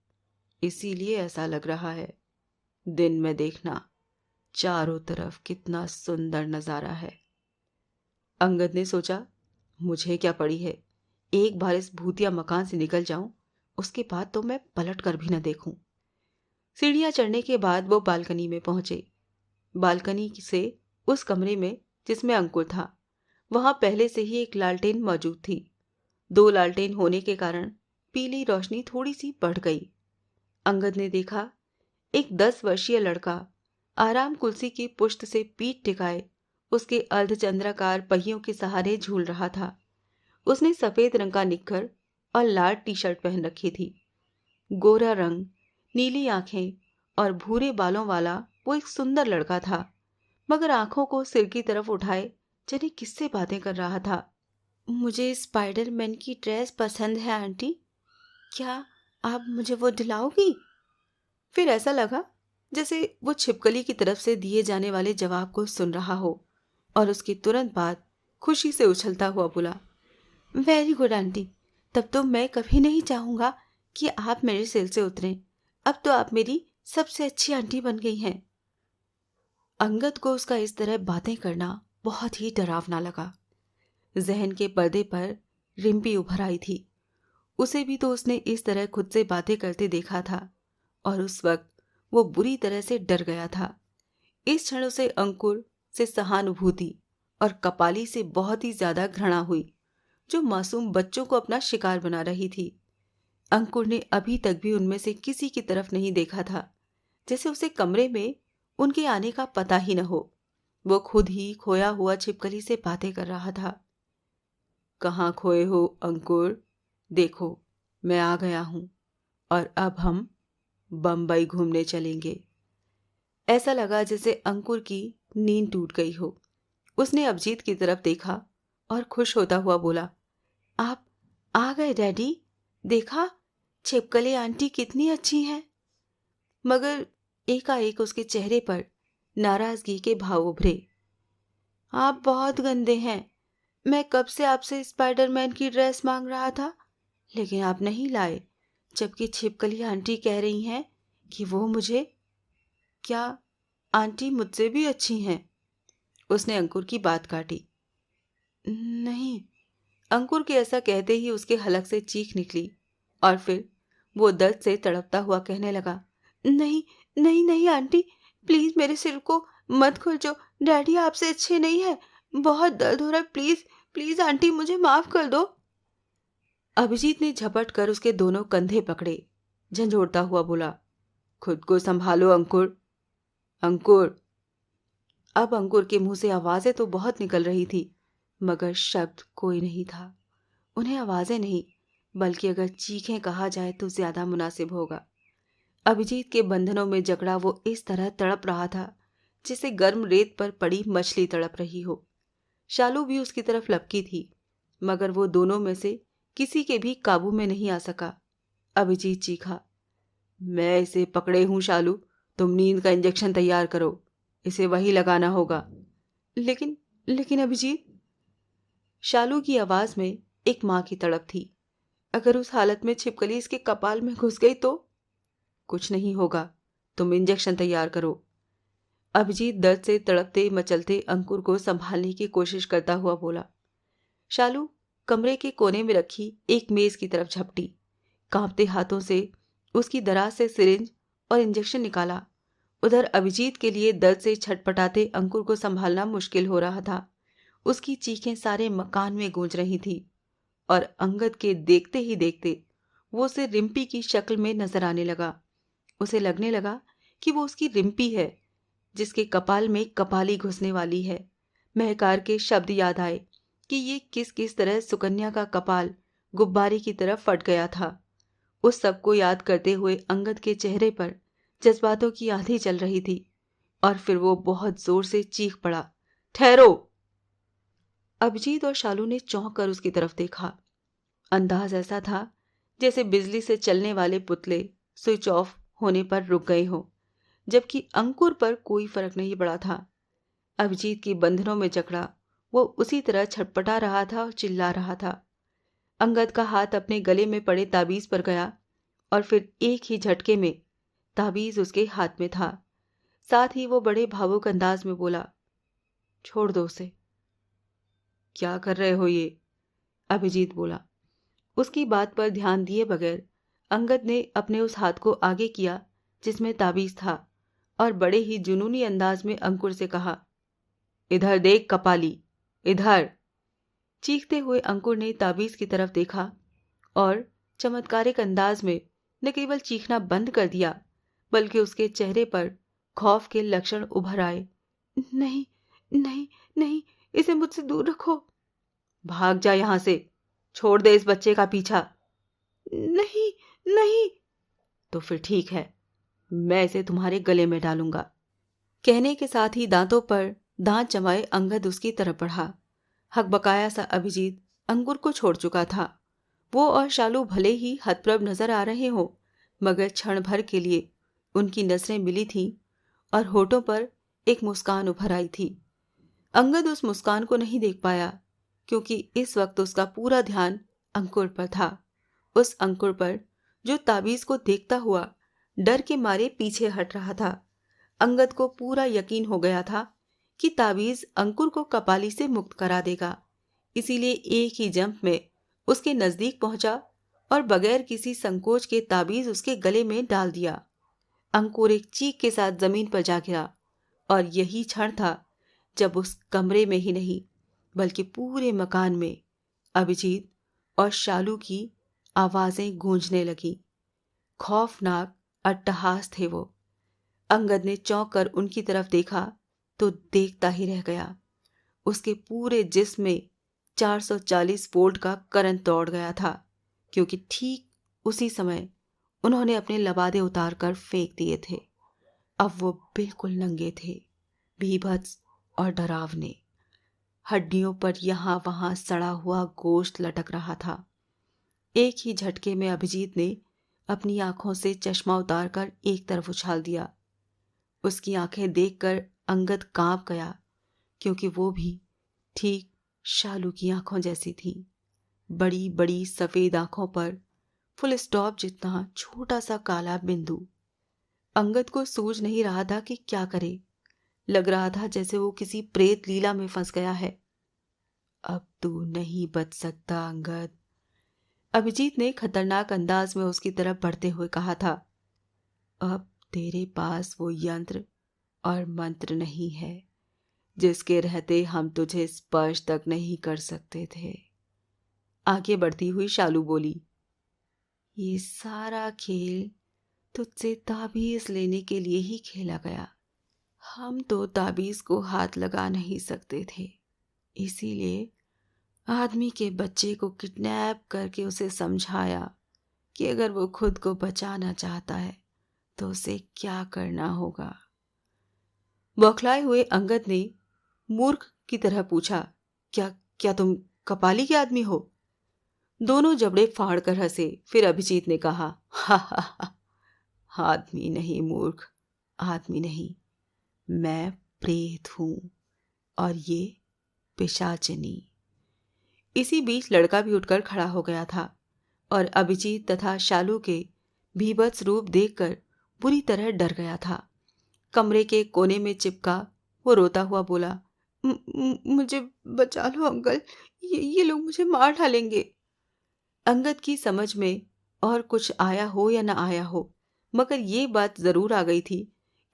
इसीलिए ऐसा लग रहा है। दिन में देखना चारों तरफ कितना सुंदर नजारा है। अंगद ने सोचा, मुझे क्या पड़ी है, एक बार इस भूतिया मकान से निकल जाऊं, उसके बाद तो मैं पलट कर भी न देखूं। सीढ़ियां चढ़ने के बाद वो बालकनी में पहुंचे। बालकनी से उस कमरे में जिसमें अंकुर था, वहां पहले से ही एक लालटेन मौजूद थी। 2 लालटेन होने के कारण पीली रोशनी थोड़ी सी बढ़ गई। अंगद ने देखा, एक 10 वर्षीय लड़का आराम कुर्सी की पुश्त से पीठ टिकाए उसके अर्धचंद्राकार पहियों के सहारे झूल रहा था। उसने सफेद रंग का निक्कर और लाल टी शर्ट पहन रखी थी। गोरा रंग, नीली आंखें और भूरे बालों वाला वो एक सुंदर लड़का था, मगर आंखों को सिर की तरफ उठाए जाने किससे बातें कर रहा था। मुझे स्पाइडरमैन की ड्रेस पसंद है आंटी, क्या आप मुझे वो दिलाओगी? फिर ऐसा लगा जैसे वो छिपकली की तरफ से दिए जाने वाले जवाब को सुन रहा हो और उसके तुरंत बाद खुशी से उछलता हुआ बोला, वेरी गुड आंटी, तब तो मैं कभी नहीं चाहूंगा कि आप मेरे सिर से उतरें। अब तो आप मेरी सबसे अच्छी आंटी बन गई हैं। अंगद को उसका इस तरह बातें करना बहुत ही डरावना लगा। जहन के पर्दे पर रिम्पी उभर आई थी। उसे भी तो उसने इस तरह खुद से बातें करते देखा था और उस वक्त वो बुरी तरह से डर गया था। इस क्षण उसे अंकुर से सहानुभूति और कपाली से बहुत ही ज्यादा घृणा हुई, जो मासूम बच्चों को अपना शिकार बना रही थी। अंकुर ने अभी तक भी उनमें से किसी की तरफ नहीं देखा था, जैसे उसे कमरे में उनके आने का पता ही न हो। वो खुद ही खोया हुआ छिपकली से बातें कर रहा था। कहाँ खोए हो अंकुर? देखो, मैं आ गया हूं और अब हम बम्बई घूमने चलेंगे। ऐसा लगा जैसे अंकुर की नींद टूट गई हो। उसने अभिजीत की तरफ देखा और खुश होता हुआ बोला, आप आ गए डैडी? देखा, छिपकली आंटी कितनी अच्छी हैं। मगर एकाएक उसके चेहरे पर नाराजगी के भाव उभरे। आप बहुत गंदे हैं। मैं कब से आपसे स्पाइडरमैन की ड्रेस मांग रहा था, लेकिन आप नहीं लाए, जबकि छिपकली आंटी कह रही हैं कि वो मुझे। क्या आंटी मुझसे भी अच्छी हैं? उसने अंकुर की बात काटी। नहीं। अंकुर के ऐसा कहते ही उसके हलक से चीख निकली और फिर वो दर्द से तड़पता हुआ कहने लगा, नहीं नहीं नहीं आंटी, प्लीज मेरे सिर को मत खोलो। डैडी आपसे अच्छे नहीं है। बहुत दर्द हो रहा है। प्लीज प्लीज आंटी, मुझे माफ कर दो। अभिजीत ने झपट कर उसके दोनों कंधे पकड़े, झंझोड़ता हुआ बोला, खुद को संभालो अंकुर। अंकुर। अब अंकुर के मुंह से आवाजें तो बहुत निकल रही थी, मगर शब्द कोई नहीं था। उन्हें आवाजें नहीं, बल्कि अगर चीखें कहा जाए तो ज्यादा मुनासिब होगा। अभिजीत के बंधनों में जकड़ा वो इस तरह तड़प रहा था जैसे गर्म रेत पर पड़ी मछली तड़प रही हो। शालू भी उसकी तरफ लपकी थी, मगर वो दोनों में से किसी के भी काबू में नहीं आ सका। अभिजीत चीखा, मैं इसे पकड़े हूं शालू, तुम नींद का इंजेक्शन तैयार करो, इसे वही लगाना होगा। लेकिन लेकिन अभिजीत। शालू की आवाज में एक मां की तड़प थी। अगर उस हालत में छिपकली इसके कपाल में घुस गई तो? कुछ नहीं होगा, तुम इंजेक्शन तैयार करो। अभिजीत दर्द से तड़पते मचलते अंकुर को संभालने की कोशिश करता हुआ बोला। शालू कमरे के कोने में रखी एक मेज की तरफ झपटी, कांपते हाथों से उसकी दराज से सिरिंज और इंजेक्शन निकाला। उधर अभिजीत के लिए दर्द से छटपटाते अंकुर को संभालना मुश्किल हो रहा था। उसकी चीखें सारे मकान में गूंज रही थी और अंगद के देखते ही देखते वो उसे रिम्पी की शक्ल में नजर आने लगा। उसे लगने लगा कि वो उसकी रिम्पी है, जिसके कपाल में कपाली घुसने वाली है। महकार के शब्द याद आए कि ये किस किस तरह सुकन्या का कपाल गुब्बारे की तरफ फट गया था। उस सब को याद करते हुए अंगद के चेहरे पर जज्बातों की आंधी चल रही थी और फिर वो बहुत जोर से चीख पड़ा, ठहरो। अभिजीत और शालू ने चौंक कर उसकी तरफ देखा। अंदाज ऐसा था जैसे बिजली से चलने वाले पुतले स्विच ऑफ होने पर रुक गए हों, जबकि अंकुर पर कोई फर्क नहीं पड़ा था। अभिजीत की बंधनों में जकड़ा वो उसी तरह छटपटा रहा था और चिल्ला रहा था। अंगद का हाथ अपने गले में पड़े ताबीज पर गया और फिर एक ही झटके में ताबीज उसके हाथ में था। साथ ही वो बड़े भावुक अंदाज में बोला, छोड़ दो उसे। क्या कर रहे हो ये? अभिजीत बोला। उसकी बात पर ध्यान दिए बगैर अंगद ने अपने उस हाथ को आगे किया जिसमें ताबीज था और बड़े ही जुनूनी अंदाज में अंकुर से कहा, इधर देख कपाली, इधर। चीखते हुए अंकुर ने ताबीज की तरफ देखा और चमत्कारिक अंदाज में न केवल चीखना बंद कर दिया, बल्कि उसके चेहरे पर खौफ के लक्षण उभर आए। नहीं नहीं नहीं, इसे मुझसे दूर रखो। भाग जा यहां से, छोड़ दे इस बच्चे का पीछा। नहीं नहीं। तो फिर ठीक है, मैं इसे तुम्हारे गले में डालूंगा। कहने के साथ ही दांतों पर दांत जमाए अंगद उसकी तरफ बढ़ा। हकबकाया सा अभिजीत अंकुर को छोड़ चुका था। वो और शालू भले ही हतप्रभ नजर आ रहे हो, मगर क्षण भर के लिए उनकी नजरें मिली थीं और होठों पर एक मुस्कान उभर आई थी। अंगद उस मुस्कान को नहीं देख पाया, क्योंकि इस वक्त उसका पूरा ध्यान अंकुर पर था। उस अंकुर पर जो ताबीज को देखता हुआ डर के मारे पीछे हट रहा था। अंगद को पूरा यकीन हो गया था कि ताबीज अंकुर को कपाली से मुक्त करा देगा, इसीलिए एक ही जंप में उसके नजदीक पहुंचा और बगैर किसी संकोच के ताबीज उसके गले में डाल दिया। अंकुर एक चीख के साथ जमीन पर जा गिरा और यही क्षण था जब उस कमरे में ही नहीं बल्कि पूरे मकान में अभिजीत और शालू की आवाजें गूंजने लगी। खौफनाक अट्टहास थे वो। अंगद ने चौंक कर उनकी तरफ देखा तो देखता ही रह गया। उसके पूरे जिस्म में 440 वोल्ट का करंट दौड़ गया था, क्योंकि ठीक उसी समय उन्होंने अपने लबादे उतार कर फेंक दिए थे। अब वो बिल्कुल नंगे थे, भीभत्स और डरावने। हड्डियों पर यहाँ वहां सड़ा हुआ गोश्त लटक रहा था। एक ही झटके में अभिजीत ने अपनी आंखों से चश्मा उतारकर एक तरफ उछाल दिया। उसकी आंखें देखकर अंगद कांप गया, क्योंकि वो भी ठीक शालू की आंखों जैसी थी। बड़ी बड़ी सफेद आंखों पर फुल स्टॉप जितना छोटा सा काला बिंदु। अंगद को सूझ नहीं रहा था कि क्या करे। लग रहा था जैसे वो किसी प्रेत लीला में फंस गया है। अब तू नहीं बच सकता अंगद, अभिजीत ने खतरनाक अंदाज में उसकी तरफ बढ़ते हुए कहा था। अब तेरे पास वो यंत्र और मंत्र नहीं है जिसके रहते हम तुझे स्पर्श तक नहीं कर सकते थे। आगे बढ़ती हुई शालू बोली, ये सारा खेल तुझसे ताबीज लेने के लिए ही खेला गया। हम तो ताबीज को हाथ लगा नहीं सकते थे, इसीलिए आदमी के बच्चे को किडनैप करके उसे समझाया कि अगर वो खुद को बचाना चाहता है तो उसे क्या करना होगा। बौखलाए हुए अंगद ने मूर्ख की तरह पूछा, क्या क्या तुम कपाली के आदमी हो? दोनों जबड़े फाड़ कर हंसे। फिर अभिजीत ने कहा, हा हा हा, आदमी नहीं मूर्ख, आदमी नहीं, मैं प्रेत हूं और ये पिशाचिनी। इसी बीच लड़का भी उठकर खड़ा हो गया था और अभिजीत तथा शालू के भीभत्स रूप देखकर बुरी तरह डर गया था। कमरे के कोने में चिपका वो रोता हुआ बोला, मुझे बचा लो अंकल, ये लोग मुझे मार डालेंगे। अंगद की समझ में और कुछ आया हो या न आया हो, मगर ये बात जरूर आ गई थी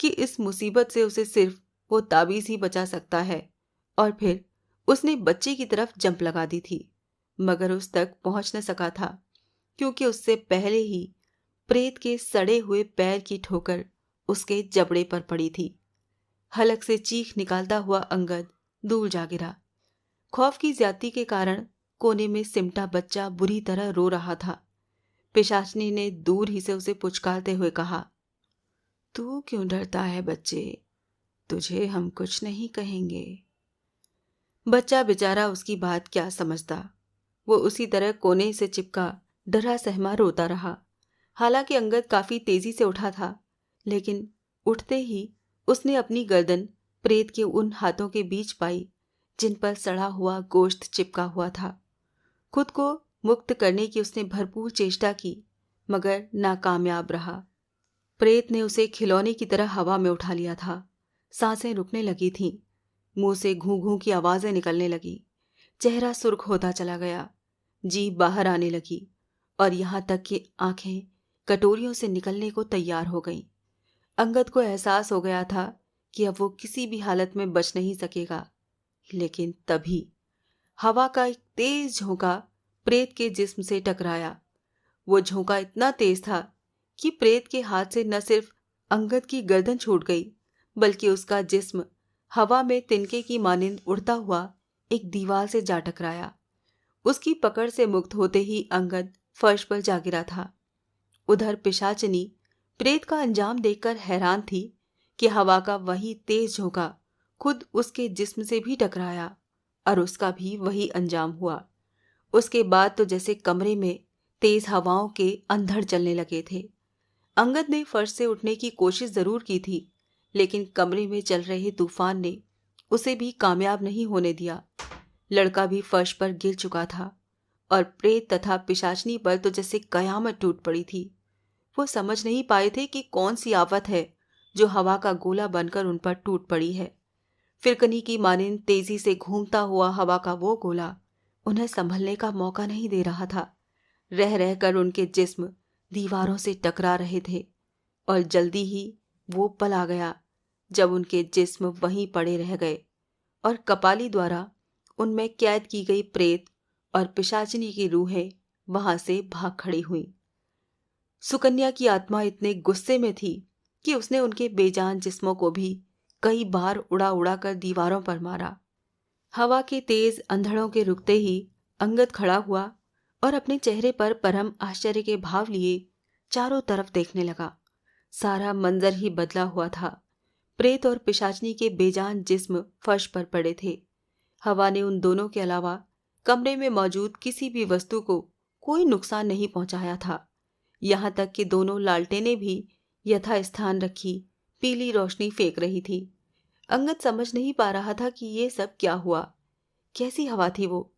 कि इस मुसीबत से उसे सिर्फ वो ताबीज ही बचा सकता है। और फिर उसने बच्चे की तरफ जंप लगा दी थी, मगर उस तक पहुंच न सका था, क्योंकि उससे पहले ही प्रेत के सड़े हुए पैर की ठोकर उसके जबड़े पर पड़ी थी। हलक से चीख निकालता हुआ अंगद दूर जा गिरा। खौफ की ज्यादती के कारण कोने में सिमटा बच्चा बुरी तरह रो रहा था। पिशाचनी ने दूर ही से उसे पुचकारते हुए कहा, तू क्यों डरता है बच्चे, तुझे हम कुछ नहीं कहेंगे। बच्चा बेचारा उसकी बात क्या समझता। वो उसी तरह कोने से चिपका डरा सहमा रोता रहा। हालांकि अंगद काफी तेजी से उठा था, लेकिन उठते ही उसने अपनी गर्दन प्रेत के उन हाथों के बीच पाई जिन पर सड़ा हुआ गोश्त चिपका हुआ था। खुद को मुक्त करने की उसने भरपूर चेष्टा की, मगर नाकामयाब रहा। प्रेत ने उसे खिलौने की तरह हवा में उठा लिया था। सांसें रुकने लगी थीं, मुंह से घूं घूं की आवाजें निकलने लगी, चेहरा सुर्ख होता चला गया, जीभ बाहर आने लगी और यहां तक कि आंखें कटोरियों से निकलने को तैयार हो गईं। अंगद को एहसास हो गया था कि अब वो किसी भी हालत में बच नहीं सकेगा। लेकिन तभी हवा का एक तेज झोंका प्रेत के जिस्म से टकराया। वो झोंका इतना तेज था कि प्रेत के हाथ से न सिर्फ अंगद की गर्दन छूट गई, बल्कि उसका जिस्म हवा में तिनके की मानिंद उड़ता हुआ एक दीवार से जा टकराया। उसकी पकड़ से मुक्त होते ही अंगद फर्श पर जा गिरा था। उधर पिशाचिनी प्रेत का अंजाम देखकर हैरान थी कि हवा का वही तेज झोंका खुद उसके जिस्म से भी टकराया और उसका भी वही अंजाम हुआ। उसके बाद तो जैसे कमरे में तेज हवाओं के अंधड़ चलने लगे थे। अंगद ने फर्श से उठने की कोशिश जरूर की थी, लेकिन कमरे में चल रहे तूफान ने उसे भी कामयाब नहीं होने दिया। लड़का भी फर्श पर गिर चुका था और प्रेत तथा पिशाचनी पर तो जैसे कयामत टूट पड़ी थी। वो समझ नहीं पाए थे कि कौन सी आफत है जो हवा का गोला बनकर उन पर टूट पड़ी है। फिरकनी की मानिंद तेजी से घूमता हुआ हवा का वो गोला उन्हें संभलने का मौका नहीं दे रहा था। रह रहकर उनके जिस्म दीवारों से टकरा रहे थे और जल्दी ही वो पल आ गया जब उनके जिस्म वहीं पड़े रह गए और कपाली द्वारा उनमें कैद की गई प्रेत और पिशाचिनी की रूहें वहां से भाग खड़ी हुईं। सुकन्या की आत्मा इतने गुस्से में थी कि उसने उनके बेजान जिस्मों को भी कई बार उड़ा उड़ा कर दीवारों पर मारा। हवा के तेज अंधड़ों के रुकते ही अंगद खड़ा हुआ और अपने चेहरे पर परम आश्चर्य के भाव लिए चारों तरफ देखने लगा। सारा मंजर ही बदला हुआ था। प्रेत और पिशाचनी के बेजान जिस्म फर्श पर पड़े थे। हवा ने उन दोनों के अलावा कमरे में मौजूद किसी भी वस्तु को कोई नुकसान नहीं पहुंचाया था। यहाँ तक कि दोनों लालटेनें भी यथास्थान रखी पीली रोशनी फेंक रही थी। अंगद समझ नहीं पा रहा था कि ये सब क्या हुआ, कैसी हवा थी वो।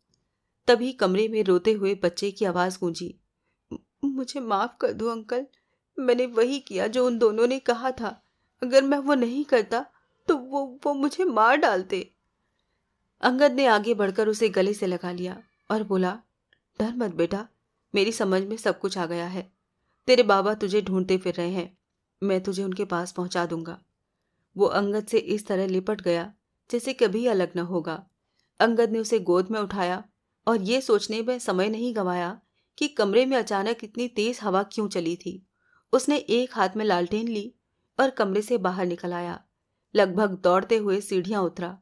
तभी कमरे में रोते हुए बच्चे की आवाज गूंजी, मुझे माफ कर दो अंकल, मैंने वही किया जो उन दोनों ने कहा था। अगर मैं वो नहीं करता तो वो मुझे मार डालते। अंगद ने आगे बढ़कर उसे गले से लगा लिया और बोला, डर मत बेटा, मेरी समझ में सब कुछ आ गया है। तेरे बाबा तुझे ढूंढते फिर रहे हैं, मैं तुझे उनके पास पहुंचा दूंगा। वो अंगद से इस तरह लिपट गया जैसे कभी अलग न होगा। अंगद ने उसे गोद में उठाया और ये सोचने में समय नहीं गंवाया कि कमरे में अचानक इतनी तेज हवा क्यों चली थी। उसने एक हाथ में लालटेन ली और कमरे से बाहर निकल आया। लगभग दौड़ते हुए सीढ़ियां उतरा।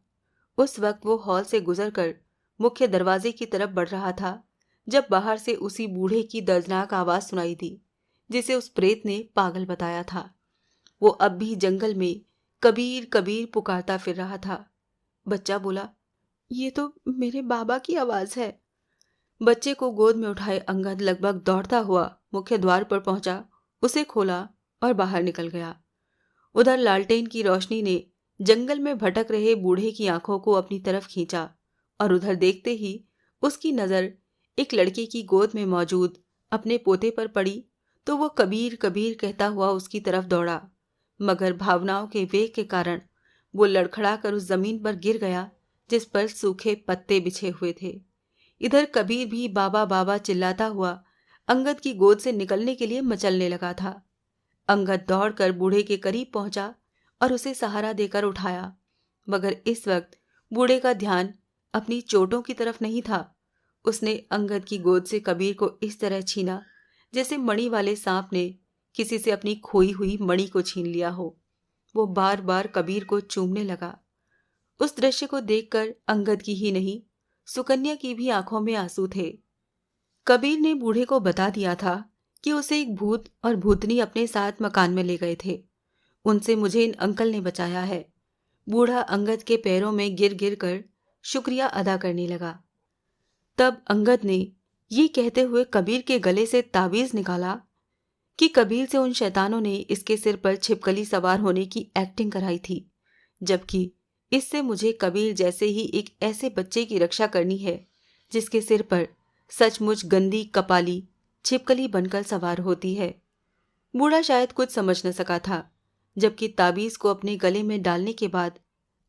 उस वक्त वो हॉल से गुजरकर मुख्य दरवाजे की तरफ बढ़ रहा था जब बाहर से उसी बूढ़े की दर्दनाक आवाज सुनाई दी जिसे उस प्रेत ने पागल बताया था। वो अब भी जंगल में कबीर कबीर पुकारता फिर रहा था। बच्चा बोला, ये तो मेरे बाबा की आवाज है। बच्चे को गोद में उठाए अंगद लगभग दौड़ता हुआ मुख्य द्वार पर पहुंचा, उसे खोला और बाहर निकल गया। उधर लालटेन की रोशनी ने जंगल में भटक रहे बूढ़े की आंखों को अपनी तरफ खींचा और उधर देखते ही उसकी नजर एक लड़के की गोद में मौजूद अपने पोते पर पड़ी तो वो कबीर कबीर कहता हुआ उसकी तरफ दौड़ा, मगर भावनाओं के वेग के कारण वो लड़खड़ा कर उस जमीन पर गिर गया जिस पर सूखे पत्ते बिछे हुए थे। इधर कबीर भी बाबा बाबा चिल्लाता हुआ अंगद की गोद से निकलने के लिए मचलने लगा था। अंगद दौड़कर बूढ़े के करीब पहुंचा और उसे सहारा देकर उठाया, मगर इस वक्त बूढ़े का ध्यान अपनी चोटों की तरफ नहीं था। उसने अंगद की गोद से कबीर को इस तरह छीना जैसे मणि वाले सांप ने किसी से अपनी खोई हुई मणि को छीन लिया हो। वो बार बार कबीर को चूमने लगा। उस दृश्य को देखकर अंगद की ही नहीं, सुकन्या की भी आंखों में आंसू थे। कबीर ने बूढ़े को बता दिया था कि उसे एक भूत और भूतनी अपने साथ मकान में ले गए थे। उनसे मुझे इन अंकल ने बचाया है। बूढ़ा अंगद के पैरों में गिर गिर कर शुक्रिया अदा करने लगा। तब अंगद ने ये कहते हुए कबीर के गले से तावीज निकाला कि कबीर से उन शैतानों ने इसके सिर पर छिपकली सवार होने की एक्टिंग कराई थी, जबकि इससे मुझे कबीर जैसे ही एक ऐसे बच्चे की रक्षा करनी है जिसके सिर पर सचमुच गंदी कपाली छिपकली बनकर सवार होती है। बूढ़ा शायद कुछ समझ न सका था, जबकि ताबीज को अपने गले में डालने के बाद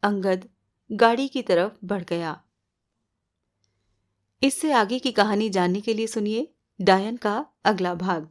अंगद गाड़ी की तरफ बढ़ गया। इससे आगे की कहानी जानने के लिए सुनिए डायन का अगला भाग।